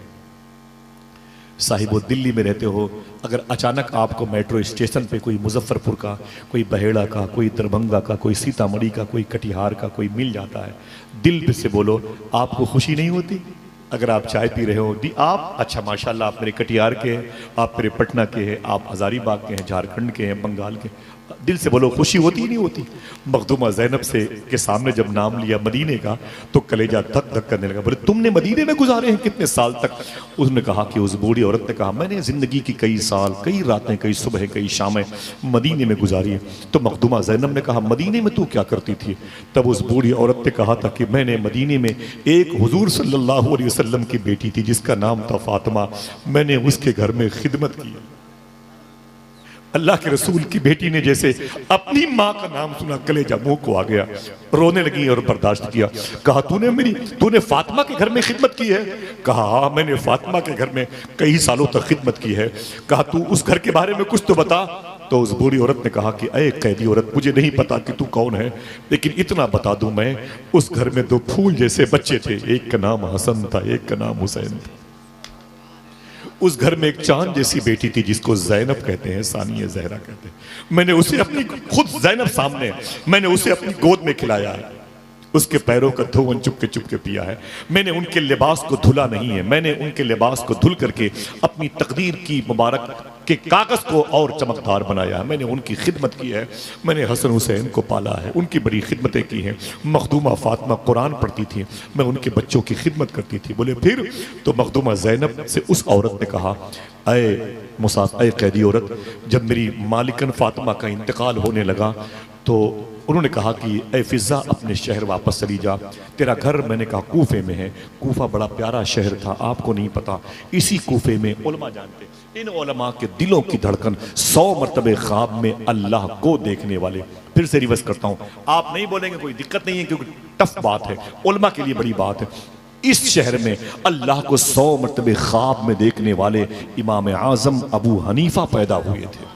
साहिब वो दिल्ली में रहते हो, अगर अचानक आपको मेट्रो स्टेशन पे कोई मुजफ्फरपुर का, कोई बहेड़ा का, कोई दरभंगा का, कोई सीतामढ़ी का, कोई कटिहार का कोई मिल जाता है, दिल पे से बोलो, आपको खुशी नहीं होती? अगर आप चाय पी रहे हो, आप अच्छा माशाल्लाह आप मेरे कटिहार के हैं, आप मेरे पटना के हैं, आप हजारीबाग के हैं, झारखंड के हैं, बंगाल के, दिल से बोलो खुशी होती ही नहीं होती? मखदूमा ज़ैनब से के सामने जब नाम लिया मदीने का तो कलेजा धक धक करने लगा। बोले तुमने मदीने में गुजारे हैं कितने साल तक? उसने कहा कि, उस बूढ़ी औरत ने कहा, मैंने ज़िंदगी की कई साल, कई रातें, कई सुबह, कई शामें मदीने में गुजारी है। तो मखदूमा ज़ैनब ने कहा, मदीने में तू क्या करती थी? तब उस बूढ़ी औरत ने कहा था कि मैंने मदीने में एक हुजूर सल्लल्लाहु अलैहि वसल्लम की बेटी थी जिसका नाम था फातिमा, मैंने उसके घर में खिदमत की। अल्लाह के रसूल की बेटी ने जैसे अपनी माँ का नाम सुना, कलेजा मुंह को आ गया, रोने लगी और बर्दाश्त किया। कहा तूने फातिमा के घर में खिदमत की है? कहा हाँ, मैंने फातिमा के घर में कई सालों तक खिदमत की है। कहा तू उस घर के बारे में कुछ तो बता। तो उस बूढ़ी औरत ने कहा कि अय कैदी औरत, मुझे नहीं पता कि तू कौन है, लेकिन इतना बता दूं मैं, उस घर में दो फूल जैसे बच्चे थे, एक का नाम हसन था, एक का नाम हुसैन था। उस घर में एक चांद जैसी बेटी थी जिसको ज़ैनब कहते हैं, सानिया ज़हरा कहते हैं। मैंने उसे अपनी, खुद ज़ैनब सामने, मैंने उसे अपनी गोद में खिलाया है, उसके पैरों का धोवन चुपके चुपके पिया है। मैंने उनके लिबास को धुला नहीं है, मैंने उनके लिबास को धुल करके अपनी तकदीर की मुबारक के कागज को और चमकदार बनाया है। मैंने उनकी खिदमत की है, मैंने हसन हुसैन को पाला है, उनकी बड़ी खिदमतें की हैं। मखदूमा फातिमा कुरान पढ़ती थी, मैं उनके बच्चों की खिदमत करती थी। बोले फिर? तो मखदूमा ज़ैनब से उस औरत ने कहा, अय कैदी औरत, जब मेरी मालिकन फातिमा का इंतकाल होने लगा तो उन्होंने कहा कि ए फिजा, अपने शहर वापस चली जा, तेरा घर, मैंने कहा कूफे में है। कूफा बड़ा प्यारा शहर था, आपको नहीं पता, इसी कूफे में उलमा जानते, इन उलमा के दिलों की धड़कन 100 मरतबे ख्वाब में अल्लाह को देखने वाले। फिर से रिवर्स करता हूँ, आप नहीं बोलेंगे कोई दिक्कत नहीं है क्योंकि टफ बात है, उलमा के लिए बड़ी बात है। इस शहर में अल्लाह को 100 मरतबे ख्वाब में देखने वाले इमाम आजम अबू हनीफा पैदा हुए थे।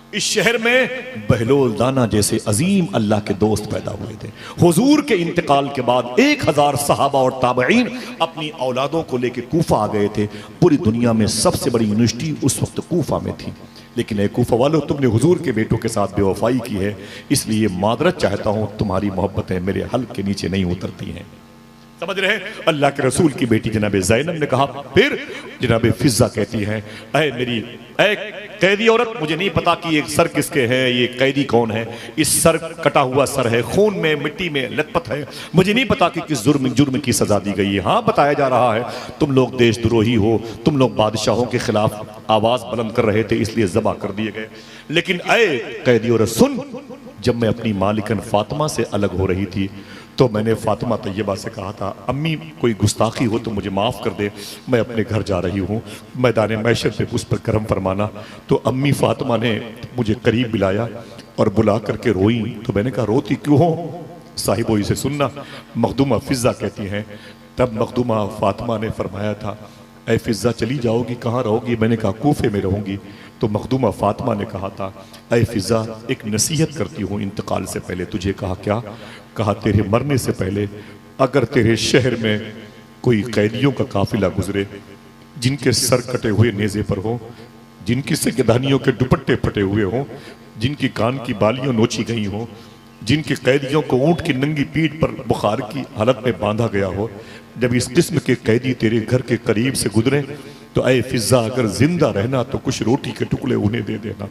इस शहर में बहलोल दाना जैसे अजीम अल्लाह के दोस्त पैदा हुए थे। हुजूर के इंतकाल के बाद 1000 सहाबा और ताबईन अपनी औलादों को लेकर कूफा आ गए थे। पूरी दुनिया में सबसे बड़ी यूनिवर्सिटी उस वक्त कूफा में थी। लेकिन ए कूफा वालों, तुमने हुजूर के बेटों के साथ बेवफाई की है, इसलिए मादरत चाहता हूं, तुम्हारी मोहब्बतें मेरे हल्क के नीचे नहीं उतरती हैं। समझ रहे हैं? अल्लाह के रसूल की बेटी जनाब ज़ैनब ने कहा। फिर जनाब फिजा कहती हैं, ऐ कैदी औरत, मुझे नहीं पता कि ये सर किसके हैं, ये कैदी कौन है, इस सर कटा हुआ सर है, खून में मिट्टी में लथपथ है, मुझे नहीं पता कि किस जुर्म की सजा दी गई है। हाँ, बताया जा रहा है तुम लोग देशद्रोही हो, तुम लोग बादशाहों के खिलाफ आवाज बुलंद कर रहे थे, इसलिए ज़बा कर दिए गए। लेकिन ऐ कैदी औरत सुन, जब मैं अपनी मालिकन फातिमा से अलग हो रही थी तो मैंने फातिमा तैयबा से कहा था, अम्मी कोई गुस्ताखी हो तो मुझे माफ़ कर दे, मैं अपने घर जा रही हूँ, मैदान मैशर पे उस पर करम फरमाना। तो अम्मी फातिमा ने मुझे करीब बुलाया और बुला करके रोई। तो मैंने कहा, रोती क्यों हो साहिबो, इसे सुनना। मखदूमा फिजा कहती हैं, तब मखदूमा फातिमा ने फरमाया था, ऐ फिजा चली जाओगी, कहाँ रहोगी? मैंने कहा कूफे में रहूँगी। तो मखदूमा फातिमा ने कहा था, ऐ फिजा, एक नसीहत करती हूँ इंतकाल से पहले तुझे। कहा क्या? कहा तेरे मरने से पहले अगर तेरे शहर में कोई कैदियों का काफिला गुजरे जिनके सर कटे हुए नेज़े पर हो, जिनकी सिगदानियों के दुपट्टे फटे हुए हों, जिनकी कान की बालियां नोची गई हों, जिनके कैदियों को ऊंट की नंगी पीठ पर बुखार की हालत में बांधा गया हो, जब इस किस्म के कैदी तेरे घर के करीब से गुजरे तो ऐ फिजा, अगर जिंदा रहना तो कुछ रोटी के टुकड़े उन्हें दे देना,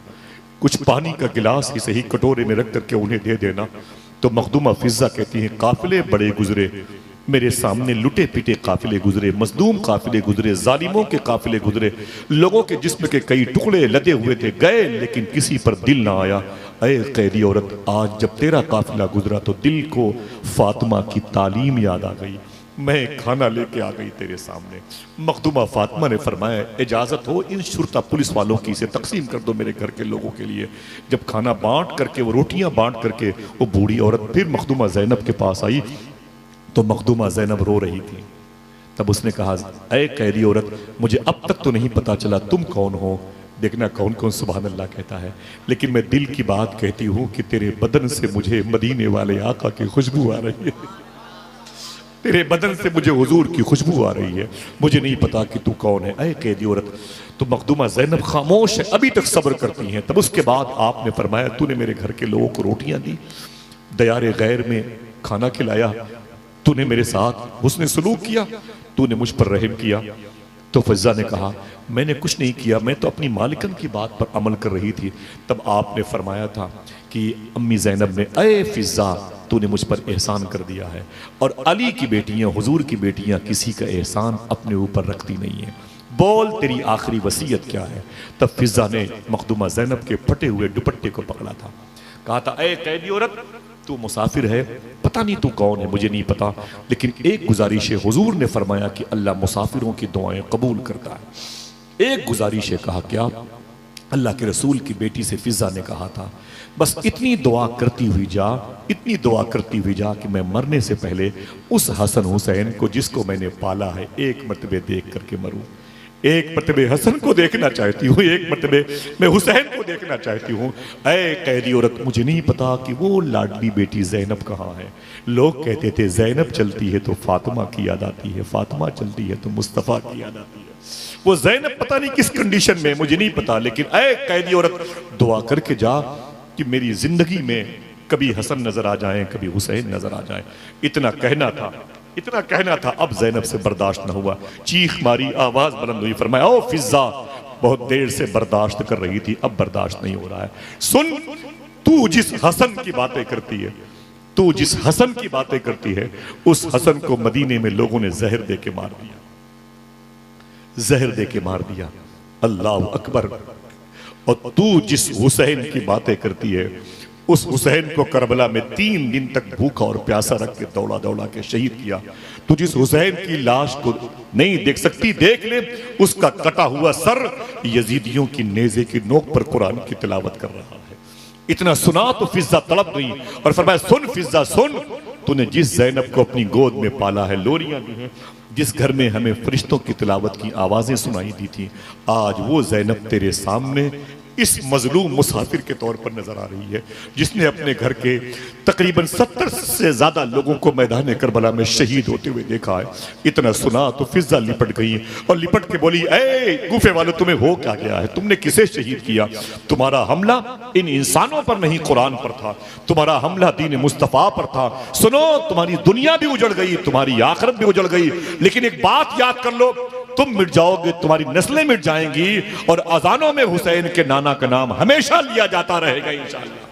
कुछ पानी का गिलास ही सही कटोरे में रख करके उन्हें दे देना। तो मखदूमा फिजा कहती हैं, काफिले बड़े गुजरे मेरे सामने, लुटे पिटे काफिले गुजरे, मजलूम काफिले गुजरे, जालिमों के काफिले गुजरे, लोगों के जिस्म के कई टुकड़े लदे हुए थे, गए लेकिन किसी पर दिल ना आया। ऐ कैदी औरत, आज जब तेरा काफिला गुजरा तो दिल को फातिमा की तालीम याद आ गई, मैं खाना लेके आ गई तेरे सामने। मखदूमा फातिमा ने फरमाया, इजाज़त हो इन शुरता पुलिस वालों की, इसे तकसीम कर दो मेरे घर के लोगों के लिए। जब खाना बांट करके, वो रोटियां बांट करके वो बूढ़ी औरत फिर मखदूमा ज़ैनब के पास आई तो मखदूमा ज़ैनब रो रही थी। तब उसने कहा, ऐ कैदी औरत, मुझे अब तक तो नहीं पता चला तुम कौन हो। देखना कौन कौन सुभान अल्लाह कहता है, लेकिन मैं दिल की बात कहती हूँ कि तेरे बदन से मुझे मदीने वाले आका की खुशबू आ रही है, तेरे बदन से मुझे हुजूर की खुशबू आ रही है, मुझे नहीं पता कि तू कौन है। ऐ कैदी औरत। तो मखदूमा ज़ैनब खामोश है, अभी तक सब्र करती हैं। तब उसके बाद आपने फरमाया, तूने मेरे घर के लोगों को रोटियां दी, दयारे गैर में खाना खिलाया, तूने मेरे साथ हुस्न सलूक किया, तूने मुझ पर रहम किया। तो फिजा ने कहा, मैंने कुछ नहीं किया, मैं तो अपनी मालिकन की बात पर अमल कर रही थी। तब आपने फरमाया था कि अम्मी ज़ैनब ने, ऐ फिजा, तूने मुझ पर एहसान कर दिया है, और अली की बेटियां, हुजूर की बेटियां किसी का एहसान अपने ऊपर रखती नहीं है, बोल तेरी आखिरी वसीयत क्या है। तब फिजा ने मखदूमा ज़ैनब के फटे हुए दुपट्टे को पकड़ा था, कहा था, ऐ कैदी औरत, तू मुसाफिर है, पता नहीं तू कौन है, मुझे नहीं पता, लेकिन एक गुजारिश है। हुजूर ने फरमाया कि अल्लाह मुसाफिरों की दुआएं कबूल करता है। एक गुजारिश है। कहा क्या? अल्लाह के रसूल की बेटी से फिजा ने कहा था, बस इतनी दुआ करती हुई जा, इतनी दुआ करती हुई जा कि मैं मरने से पहले उस हसन हुसैन को जिसको मैंने पाला है एक मरतबे देख करके मरूं। एक मरतबे हसन को देखना चाहती हूँ, एक मरतबे मैं हुसैन को देखना चाहती हूँ। ऐ कैदी औरत, मुझे नहीं पता कि वो लाडली बेटी ज़ैनब कहाँ है। लोग कहते थे ज़ैनब चलती है तो फातिमा की याद आती है, फातिमा चलती है तो मुस्तफ़ा की याद आती है। वो ज़ैनब पता नहीं किस कंडीशन में, मुझे नहीं पता, लेकिन ऐ कैदी औरत, दुआ करके जा कि मेरी जिंदगी में कभी हसन नजर आ जाए, कभी हुसैन नजर आ जाए। इतना कहना था, इतना कहना था। अब ज़ैनब से बर्दाश्त न हुआ, चीख मारी, आवाज बुलंद हुई, फरमाया, ओ फिजा, बहुत देर से बर्दाश्त कर रही थी, अब बर्दाश्त नहीं हो रहा है। सुन, तू जिस हसन की बातें करती है, तू जिस हसन की बातें करती है, उस हसन को मदीने में लोगों ने जहर दे के मार दिया, जहर दे के मार दिया। अल्लाह अकबर। और तू जिस हुसैन की बातें करती है, उस हुसैन को करबला में 3 दिन तक भूखा और प्यासा रख के दौड़ा दौड़ा के शहीद किया। तू जिस हुसैन की लाश को नहीं देख सकती, देख ले, उसका कटा हुआ सर यजीदियों की नेज़े की नोक पर कुरान की तिलावत कर रहा है। इतना सुना तो फिजा तड़प गई और फरमाया, सुन फिजा सुन, तूने जिस ज़ैनब को अपनी गोद में पाला है, लोरियां दी हैं, जिस घर में हमें फरिश्तों की तिलावत की आवाजें सुनाई दी थी, आज वो ज़ैनब तेरे सामने इस मजलूम मुसाफिर के तौर पर नजर आ रही है, जिसने अपने घर के तकरीबन 70 से ज्यादा लोगों को मैदान करबला में शहीद होते हुए देखा है। इतना सुना तो फिजा लिपट गई और लिपट के बोली, ए गुफे वालों, तुम्हें हो क्या गया है? तुमने किसे शहीद किया? तुम्हारा हमला इन इंसानों पर नहीं, कुरान पर था। तुम्हारा हमला दीन मुस्तफा पर था। सुनो, तुम्हारी दुनिया भी उजड़ गई, तुम्हारी आखिरत भी उजड़ गई, लेकिन एक बात याद कर लो, तुम मिट जाओगे, तुम्हारी नस्लें मिट जाएंगी, और अजानों में हुसैन के नाना का नाम हमेशा लिया जाता रहेगा इंशाअल्लाह।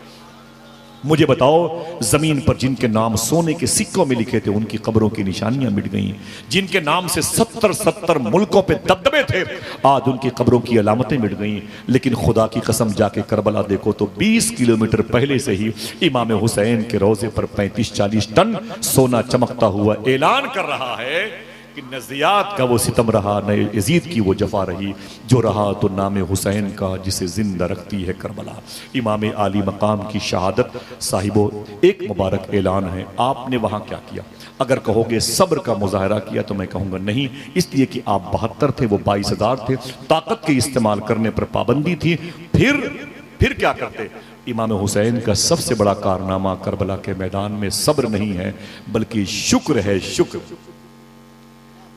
मुझे बताओ, जमीन पर जिनके नाम सोने के सिक्कों में लिखे थे, उनकी कब्रों की निशानियां मिट गई। जिनके नाम से 70 मुल्कों पे दबदबे थे, आज उनकी कब्रों की अलामतें मिट गई। लेकिन खुदा की कसम, जाके करबला देखो तो 20 किलोमीटर पहले से ही इमाम हुसैन के रोजे पर 35-40 टन सोना चमकता हुआ ऐलान कर रहा है कि न ज़ियाद का वो सितम रहा, न यजीद की वो जफा रही, जो रहा तो नाम हुसैन का, जिसे जिंदा रखती है करबला। इमाम आली मकाम की शहादत साहिबो, एक मुबारक ऐलान है। आपने वहाँ क्या किया? अगर कहोगे सब्र का मुजाहरा किया तो मैं कहूँगा नहीं, इसलिए कि आप 72 थे, वो 22,000 थे, ताकत के इस्तेमाल करने पर पाबंदी थी। फिर क्या करते? इमाम हुसैन का सबसे बड़ा कारनामा करबला के मैदान में सब्र नहीं है, बल्कि शुक्र है। शुक्र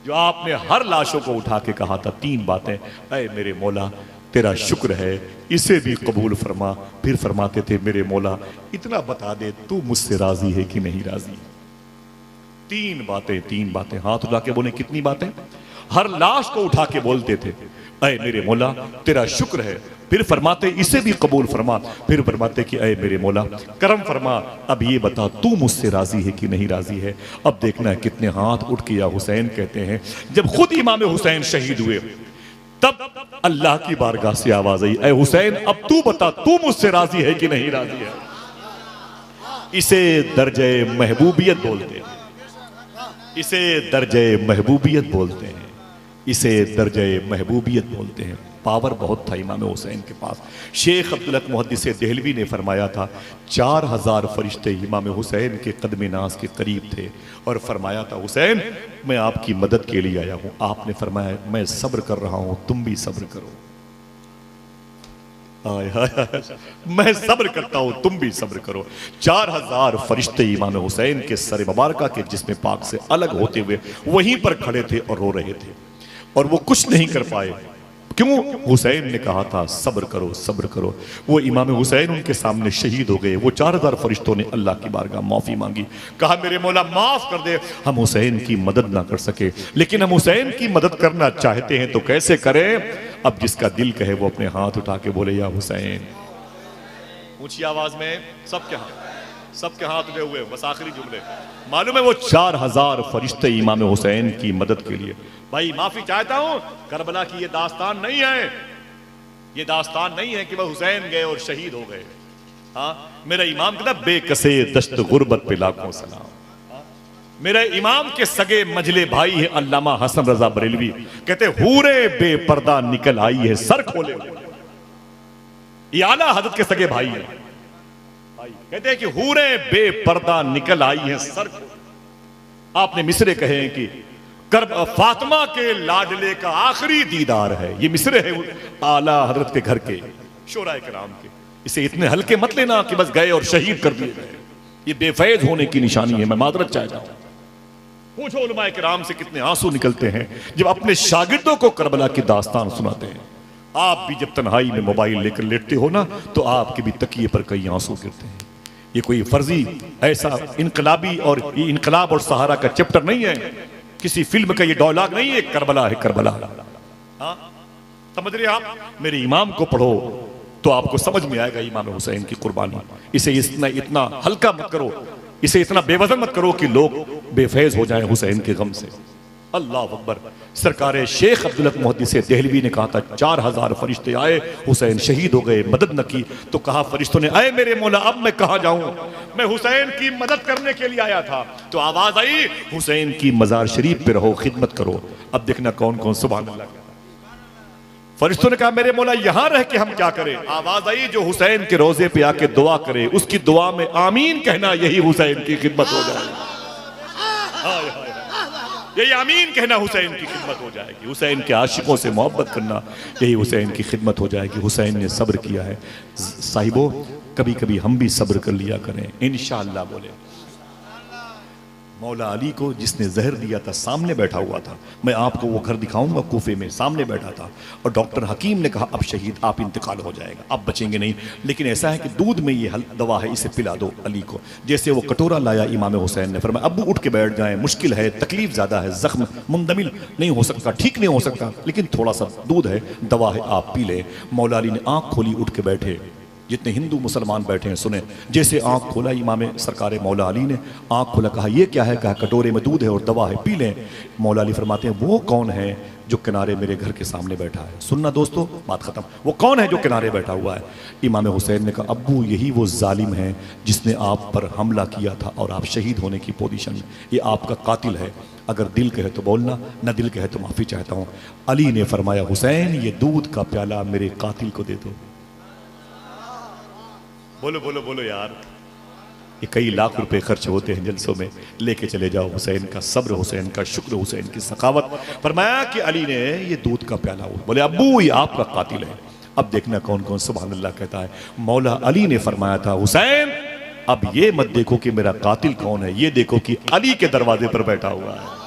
जो आपने हर लाशों को उठा के कहा था 3 बातें, ऐ मेरे मौला तेरा शुक्र है, इसे भी कबूल फरमा। फिर फरमाते थे, मेरे मौला इतना बता दे, तू मुझसे राजी है कि नहीं राजी? 3 बातें। हाथ उठा के बोले, कितनी बातें? हर लाश को उठा के बोलते थे, ऐ मेरे मौला तेरा शुक्र है। फिर फरमाते, इसे भी कबूल फरमा। फिर फरमाते कि ऐ मेरे मौला करम फरमा, अब ये बता तू मुझसे राजी है कि नहीं राजी है? अब देखना है कितने हाथ उठ के या हुसैन कहते हैं। जब खुद इमाम हुसैन शहीद हुए, तब अल्लाह की बारगाह से आवाज आई, ऐ हुसैन अब तू बता, तू मुझसे राजी है कि नहीं राजी है? इसे दर्जे महबूबियत बोलते हैं, इसे दर्जे महबूबियत बोलते हैं, इसे दर्जे महबूबियत बोलते हैं। पावर बहुत था इमाम हुसैन के पास। शेख अब्दुल हक मुहद्दिस देहलवी ने फरमाया था 4000 फरिश्ते इमाम हुसैन के कदम नाज के करीब थे और फरमाया था हुसैन मैं आपकी मदद के लिए आया हूं। आपने फरमाया मैं सब्र कर रहा हूं, तुम भी सब्र करो। मैं सब्र करता हूं, तुम भी सब्र करो। 4000 फरिश्ते इमाम हुसैन के सर मुबारका के जिस्म पाक से अलग होते हुए वहीं पर खड़े थे और रो रहे थे और वो कुछ नहीं कर पाए। क्यों? हुसैन ने कहा था सब्र करो, सब्र करो। वो इमाम हुसैन उनके सामने शहीद हो गए। वो 4000 फरिश्तों ने अल्लाह की बारगाह माफी मांगी, कहा मेरे मौला माफ कर दे, हम हुसैन की मदद ना कर सके, लेकिन हम हुसैन की मदद करना चाहते हैं तो कैसे करें? अब जिसका दिल कहे वो अपने हाथ उठा के बोले या हुसैन। ऊंची आवाज में सबके हाथ उठे हुए, बस आखिरी जुमले। मालूम है वो 4000 फरिश्ते इमाम हुसैन की मदद के लिए। भाई माफी चाहता हूं, करबला की ये दास्तान नहीं है, ये दास्तान नहीं है कि वह हुसैन गए और शहीद हो गए। हाँ, मेरा इमाम कहता बेकसे दश्त गुर्बत पे लाखों सलाम। मेरे इमाम के सगे मजले भाई है अल्लामा हसन रजा बरेलवी, कहते हूरे बेपर्दा निकल आई है सर खोले। ये आला हजरत के सगे भाई है, कहते हैं कि हूरे बेपर्दा निकल आई है सर। आपने मिसरे कहे हैं कि फातिमा के लाडले का आखिरी दीदार है। ये मिसरे है आला हजरत के घर के शोराए कराम के। इसे इतने हल्के मत लेना कि बस गए और शहीद कर दिए गए। ये बेफैज होने की निशानी है। मैं मादरत चाहता हूं, पूछो उलमाए किराम से कितने आंसू निकलते हैं जब अपने शागिर्दों को करबला की दास्तान सुनाते हैं। आप भी जब तन्हाई में मोबाइल लेकर लेटते हो ना तो आपके भी तकिए पर कई आंसू गिरते हैं। ये कोई फर्जी ऐसा इनकलाबी और ये इनकलाब और सहारा का चैप्टर नहीं है, किसी फिल्म का ये डायलॉग नहीं है, करबला है करबला। हाँ, समझ रहे आप? मेरे इमाम को पढ़ो तो आपको समझ में आएगा इमाम हुसैन की कुर्बानी। इसे इतना हल्का मत करो, इसे इतना बेवजन मत करो कि लोग बेफैज हो जाएं हुसैन के गम से। अल्लाह अकबर। सरकार शेख अब्दुल हक मुहद्दिस देहलवी ने कहा था 4000 फरिश्ते आए, हुसैन शहीद हो गए, मदद न की तो कहा फरिश्तों ने अय मेरे मौला अब मैं कहां जाऊं, मैं हुसैन की मदद करने के लिए आया था। तो आवाज आई हुसैन की मजार शरीफ पे रहो, खिदमत करो। अब देखना कौन कौन सुभान अल्लाह। फरिश्तों ने कहा मेरे मौला यहां रह के हम क्या करें? आवाज आई जो हुसैन के रोजे पे आके दुआ करे उसकी दुआ में आमीन कहना, यही हुसैन की खिदमत हो जाएगी। यही आमीन कहना हुसैन की खिदमत हो जाएगी। हुसैन के आशिकों से मोहब्बत करना, यही हुसैन की खिदमत हो जाएगी। हुसैन ने सब्र किया है। साहिबो कभी कभी हम भी सब्र कर लिया करें इंशाअल्लाह। बोले मौला अली को जिसने जहर दिया था सामने बैठा हुआ था। मैं आपको वो घर दिखाऊंगा कूफे में, सामने बैठा था और डॉक्टर हकीम ने कहा अब शहीद आप इंतकाल हो जाएगा, अब बचेंगे नहीं, लेकिन ऐसा है कि दूध में ये दवा है, इसे पिला दो अली को। जैसे वो कटोरा लाया इमाम हुसैन ने फरमाया अब्बू उठ के बैठ जाएं, मुश्किल है, तकलीफ ज़्यादा है, जख्म मुंदमिल नहीं हो सकता, ठीक नहीं हो सकता, लेकिन थोड़ा सा दूध है, दवा है, आप पी लें। मौला अली ने आँख खोली, उठ के बैठे। जितने हिंदू मुसलमान बैठे हैं सुने, जैसे आंख खोला इमाम सरकार मौला अली ने, आंख खोला, कहा ये क्या है? कहा कटोरे में दूध है और दवा है, पी लें। मौला अली फरमाते हैं वो कौन है जो किनारे मेरे घर के सामने बैठा है? सुनना दोस्तों, बात खत्म। वो कौन है जो किनारे बैठा हुआ है? इमाम हुसैन ने कहा अब्बू यही वो जालिम है जिसने आप पर हमला किया था और आप शहीद होने की पोजीशन में, ये आपका कातिल है। अगर दिल कहे तो बोलना, न दिल कहे तो माफ़ी चाहता हूँ। अली ने फरमाया हुसैन ये दूध का प्याला मेरे कातिल को दे दो। बोलो बोलो बोलो यार, ये कई लाख रुपए खर्च होते हैं जलसों में, लेके चले जाओ हुसैन का सब्र, हुसैन का शुक्र, हुसैन की सखावत। फरमाया कि अली ने ये दूध का प्याला, बोले अब्बू ये आपका कातिल है। अब देखना कौन कौन सुभान अल्लाह कहता है। मौला अली ने फरमाया था हुसैन अब ये मत देखो कि मेरा कातिल कौन है, ये देखो कि अली के दरवाजे पर बैठा हुआ है।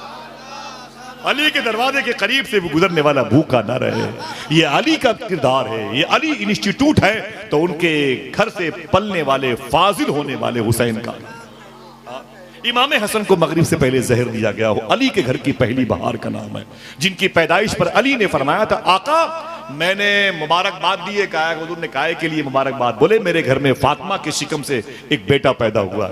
अली के दरवाजे के करीब से वो गुजरने वाला भूखा ना रहे। ये अली का किरदार है, ये अली इंस्टीट्यूट है। तो उनके घर से पलने वाले फाजिल होने वाले हुसैन का, इमाम हसन को मगरिब से पहले जहर दिया गया हो, अली के घर की पहली बहार का नाम है, जिनकी पैदाइश पर अली ने फरमाया था आका मैंने मुबारकबाद दी है। कहा हुजूर ने काहे के लिए मुबारकबाद? बोले मेरे घर में फातिमा के शिकम से एक बेटा पैदा हुआ।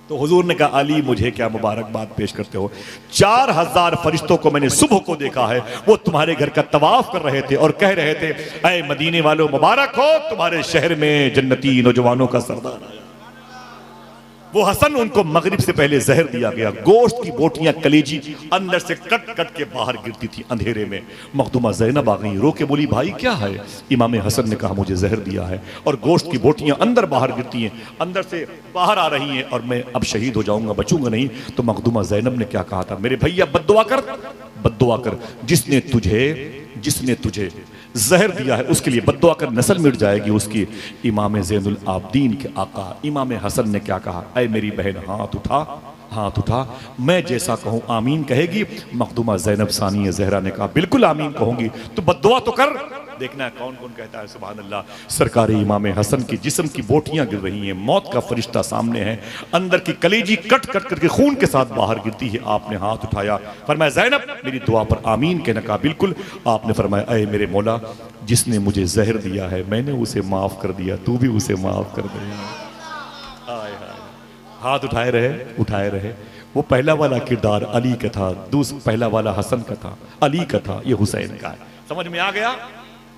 तो हुजूर ने कहा अली मुझे क्या मुबारकबाद पेश करते हो? 4000 फरिश्तों को मैंने सुबह को देखा है, वो तुम्हारे घर का तवाफ कर रहे थे और कह रहे थे ऐ मदीने वालों मुबारक हो, तुम्हारे शहर में जन्नती नौजवानों का सरदार आया। वो हसन उनको मगरिब से पहले जहर दिया गया, गोश्त की बोटियां कलेजी अंदर से कट कट के बाहर गिरती थी अंधेरे में। मखदूमा ज़ैनब आ गई, रो के बोली भाई क्या है? इमाम हसन ने कहा मुझे जहर दिया है और गोश्त की बोटियां अंदर बाहर गिरती हैं, अंदर से बाहर आ रही हैं और मैं अब शहीद हो जाऊंगा, बचूंगा नहीं। तो मखदूमा ज़ैनब ने क्या कहा था, मेरे भैया बद्दुआ कर, बद्दुआ कर, जिसने तुझे जहर दिया है उसके लिए बद्दुआ कर, नस्ल मिट जाएगी उसकी। इमाम ज़ैनुल आबदीन के आका इमाम हसन ने क्या कहा, ऐ मेरी बहन हाथ उठा, मैं जैसा कहूं आमीन कहेगी। मखदूमा ज़ैनब सानिया ज़हरा ने कहा बिल्कुल आमीन कहूंगी, तो बद्दुआ तो कर। देखना है कौन कौन कहता है सुभान अल्लाह। सरकार इमाम हसन की जिस्म की बोटियां गिर रही हैं, मौत का फरिश्ता सामने है, अंदर की कलेजी कट कट करके खून के साथ बाहर गिरती है। आपने हाथ उठाया, फरमाया ज़ैनब मेरी दुआ पर आमीन कहने का। बिल्कुल। आपने फरमाया ऐ मेरे मौला, जिसने मुझे जहर दिया है मैंने उसे माफ कर दिया, तू भी उसे माफ कर दे। हाथ उठाए रहे। वो पहला वाला किरदार अली का था, पहला वाला हसन का था, अली का था, ये हुसैन का है। समझ में आ गया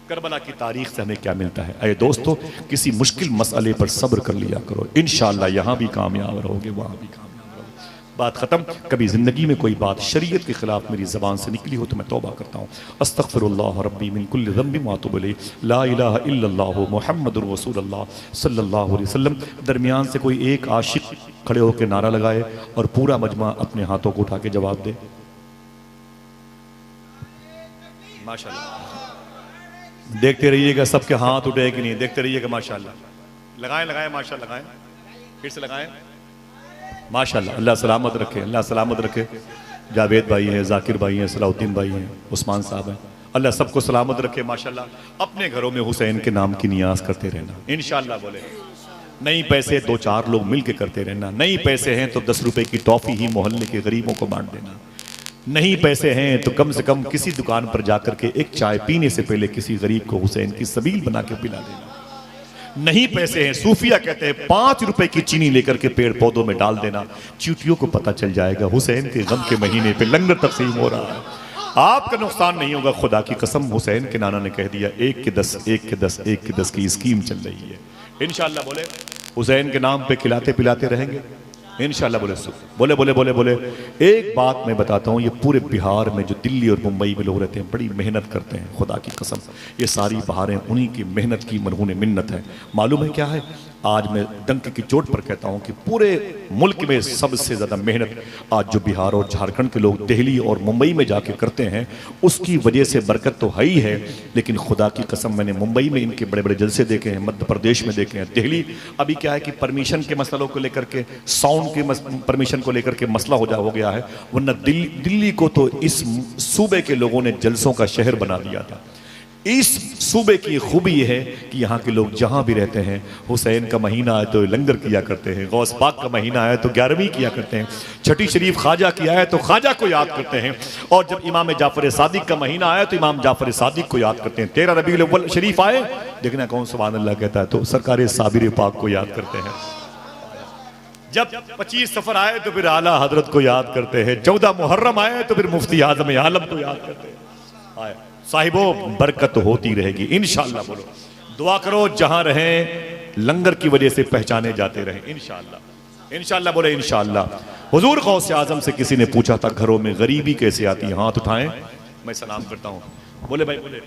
करबला की तारीख से हमें क्या मिलता है। अरे दोस्तों, किसी मुश्किल मसले पर सब्र कर लिया करो, इंशाअल्लाह यहाँ भी कामयाब रहोगे, वहाँ भी कामयाब रहोगे। बात खत्म। कभी जिंदगी में कोई बात शरीयत के खिलाफ मेरी जबान से निकली हो तो मैं तौबा करता हूँ, अस्तगफिरुल्लाह रब्बी मिन कुल्लि ज़ंबिन व अतूबु इलैह, ला इलाहा इल्लल्लाह मुहम्मदुर रसूलुल्लाह सल्लल्लाहु अलैहि वसल्लम। दरमियान से कोई एक आशिक खड़े होकर नारा लगाए और पूरा मजमा अपने हाथों को उठा के जवाब दे। माशाअल्लाह, देखते रहिएगा सबके हाथ उठे कि नहीं, देखते रहिएगा। माशाअल्लाह, लगाएं माशाअल्लाह, लगाएं, फिर से लगाएं माशाअल्लाह। अल्लाह सलामत रखे, अल्लाह सलामत रखे। जावेद भाई हैं, जाकिर भाई हैं, सलाउद्दीन भाई हैं, उस्मान साहब हैं, अल्लाह सबको सलामत रखे माशाअल्लाह। अपने घरों में हुसैन के नाम की नियाज करते रहना इंशाअल्लाह। बोले नहीं पैसे 2-4 लोग मिल के करते रहना, नहीं पैसे हैं तो 10 रुपए की टॉफी ही मोहल्ले के गरीबों को बांट देना, नहीं पैसे हैं तो कम से कम किसी दुकान पर जाकर के एक चाय पीने से पहले किसी गरीब को हुसैन की सबील बना के पिला देना। नहीं पैसे हैं, सूफिया कहते हैं 5 रुपए की चीनी लेकर के पेड़ पौधों में डाल देना, चींटियों को पता चल जाएगा हुसैन के गम के महीने पे लंगर तकसीम हो रहा है, आपका नुकसान नहीं होगा। खुदा की कसम, हुसैन के नाना ने कह दिया 1 के 10 1 के 10 1 के 10 की स्कीम चल रही है इंशाअल्लाह। बोले हुसैन के नाम पे खिलाते पिलाते रहेंगे इंशाअल्लाह। बोले बोले बोले बोले एक बात मैं बताता हूँ, ये पूरे बिहार में जो दिल्ली और मुंबई में लोग रहते हैं बड़ी मेहनत करते हैं, खुदा की कसम ये सारी बहारें उन्हीं की मेहनत की मरहून मिन्नत है। मालूम है क्या है, आज मैं डंके की चोट पर कहता हूँ कि पूरे मुल्क में सबसे ज़्यादा मेहनत आज जो बिहार और झारखंड के लोग दिल्ली और मुंबई में जाके करते हैं, उसकी वजह से बरकत तो है ही है, लेकिन खुदा की कसम मैंने मुंबई में इनके बड़े बड़े जलसे देखे हैं, मध्य प्रदेश में देखे हैं, दिल्ली अभी क्या है कि परमिशन के मसलों को लेकर के, साउंड के परमिशन को लेकर के मसला हो गया है, वरना दिल्ली को तो इस सूबे के लोगों ने जलसों का शहर बना दिया था। इस सूबे की खूबी यह है कि यहाँ के लोग जहाँ भी रहते हैं, हुसैन का महीना आए तो लंगर किया करते हैं, गौस पाक का महीना आए तो 11वीं किया करते हैं, छठी शरीफ ख्वाजा की आए तो ख्वाजा को याद करते हैं, और जब इमाम जाफर सादिक का महीना आए तो इमाम जाफर सादिक को याद करते हैं। 13 रबीउल अव्वल शरीफ आए, देखना कौन सुभान अल्लाह कहता है तो सरकार साबिर पाक को याद करते हैं। जब 25 सफर आए तो फिर आला हजरत को याद करते हैं, 14 मुहर्रम आए तो फिर मुफ्ती आजम आलम को याद करते हैं। आए साहिबो, बरकत होती रहेगी इंशाअल्लाह। बोलो दुआ करो जहां रहें लंगर की वजह से पहचाने जाते रहें इंशाअल्लाह इंशाअल्लाह। बोले इंशाअल्लाह। हुजूर गौसे आजम से किसी ने पूछा था घरों में गरीबी कैसे आती है, हाथ उठाएं, मैं सलाम करता हूं। बोले भाई बोले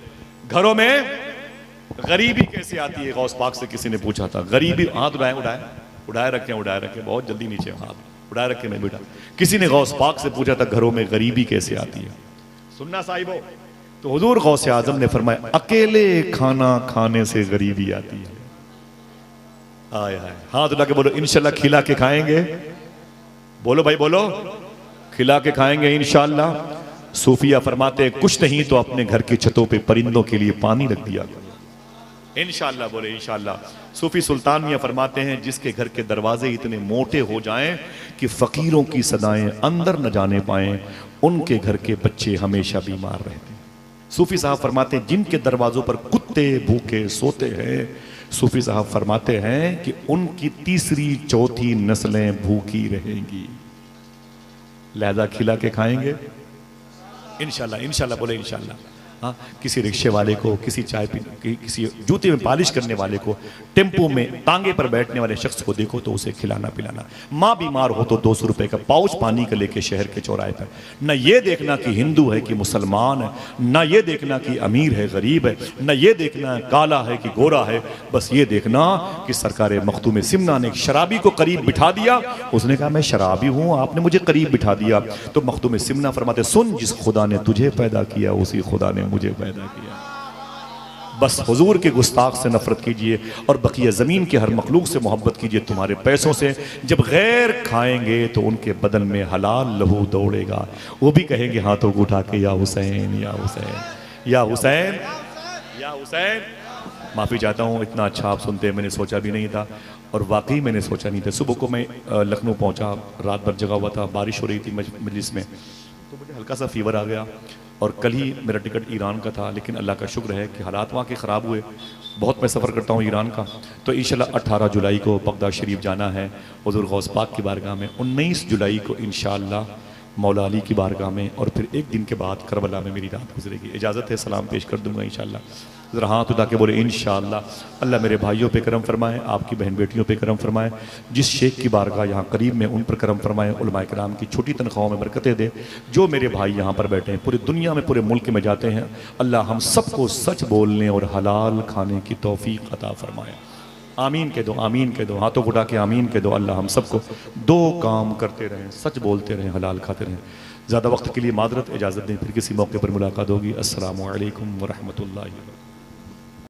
घरों में गरीबी कैसे आती है, गौस पाक से किसी ने पूछा था। गरीबी, हाथ उड़ाए रखें, बहुत जल्दी नीचे हाथ उड़ाए रखें। मैं बेटा, किसी ने गौस पाक से पूछा था घरों में गरीबी कैसे आती है। सुनना साहिबो, तो हुजूर गौसे आजम ने फरमाया अकेले खाना खाने से गरीबी आती है। आय हाय, हाथ उठा के बोलो इंशाल्लाह खिला के खाएंगे। बोलो भाई बोलो, खिला के खाएंगे इंशाल्लाह। सूफिया फरमाते हैं कुछ नहीं तो अपने घर की छतों पे परिंदों के लिए पानी रख दिया इंशाअल्लाह। बोले इंशाअल्लाह। सूफी सुल्तान मियां फरमाते हैं जिसके घर के दरवाजे इतने मोटे हो जाएं कि फकीरों की सदाएं अंदर न जाने पाएं, उनके घर के बच्चे हमेशा बीमार रहते हैं। सूफी साहब फरमाते हैं जिनके दरवाजों पर कुत्ते भूखे सोते हैं, सूफी साहब फरमाते हैं कि उनकी तीसरी चौथी नस्लें भूखी रहेंगी। लिहाजा खिला के खाएंगे इंशाअल्लाह इंशाअल्लाह। बोले इंशाअल्लाह। हाँ, किसी रिक्शे वाले को, किसी चाय पीने, किसी जूते में पॉलिश करने वाले को, टेम्पो में टांगे पर बैठने वाले शख्स को देखो तो उसे खिलाना पिलाना। माँ बीमार हो तो 200 रुपए का पाउच पानी का लेके शहर के चौराहे पर। न ये देखना कि हिंदू है कि मुसलमान है, न ये देखना कि अमीर है गरीब है, न ये देखना काला है कि गोरा है, बस ये देखना कि सरकार मखदूम सिमना ने एक शराबी को करीब बिठा दिया। उसने कहा मैं शराबी हूँ, आपने मुझे करीब बिठा दिया। तो मखदूम सिमना फरमाते सुन, जिस खुदा ने तुझे पैदा किया उसी खुदा ने मुझे पैदा किया। बस हुजूर के गुस्ताख से नफरत कीजिए और बकिया ज़मीन के हर मखलूक से मोहब्बत कीजिए। तुम्हारे पैसों से जब गैर खाएंगे तो उनके बदन में हलाल लहू दौड़ेगा, वो भी कहेंगे हाथों को उठा के या हुसैन या हुसैन या हुसैन या हुसैन। माफ़ी चाहता हूँ, इतना अच्छा आप सुनते हैं मैंने सोचा भी नहीं था, और वाकई मैंने सोचा नहीं था। सुबह को मैं लखनऊ पहुँचा, रात भर जगा हुआ था, बारिश हो रही थी मजलिस में, तो मुझे हल्का सा फीवर आ गया। और कल ही मेरा टिकट ईरान का था, लेकिन अल्लाह का शुक्र है कि हालात वहाँ के ख़राब हुए। बहुत मैं सफ़र करता हूँ ईरान का, तो इंशाल्लाह 18 जुलाई को बगदाद शरीफ जाना है हुज़ूर गौस पाक की बारगाह में। 19 जुलाई को इंशाल्लाह मौला अली की बारगाह में, और फिर एक दिन के बाद करबला में मेरी रात गुजरेगी। इजाज़त है, सलाम पेश कर दूंगा इंशाल्लाह। ज़रा हाथ उठा के बोले इंशाल्लाह। अल्लाह मेरे भाइयों पे करम फरमाए, आपकी बहन बेटियों पे करम फरमाए, जिस शेख की बारगाह यहाँ करीब में उन पर करम फरमाए, उलमाए किराम की छोटी तनख्वाहों में बरकतें दे। जो मेरे भाई यहाँ पर बैठे हैं पूरी दुनिया में, पूरे मुल्क में जाते हैं, अल्लाह हम सबको सच बोलने और हलाल खाने की तौफीक अता फरमाए। आमीन कह दो, आमीन कह दो, हाथों को उठा के आमीन कह दो। अल्लाह हम सबको दो काम करते रहें, सच बोलते रहें, हलाल खाते रहें। ज़्यादा वक्त के लिए मादरत, इजाज़त दें, फिर किसी मौके पर मुलाकात होगी। अस्सलामु अलैकुम व रहमतुल्लाहि व बरकातहू।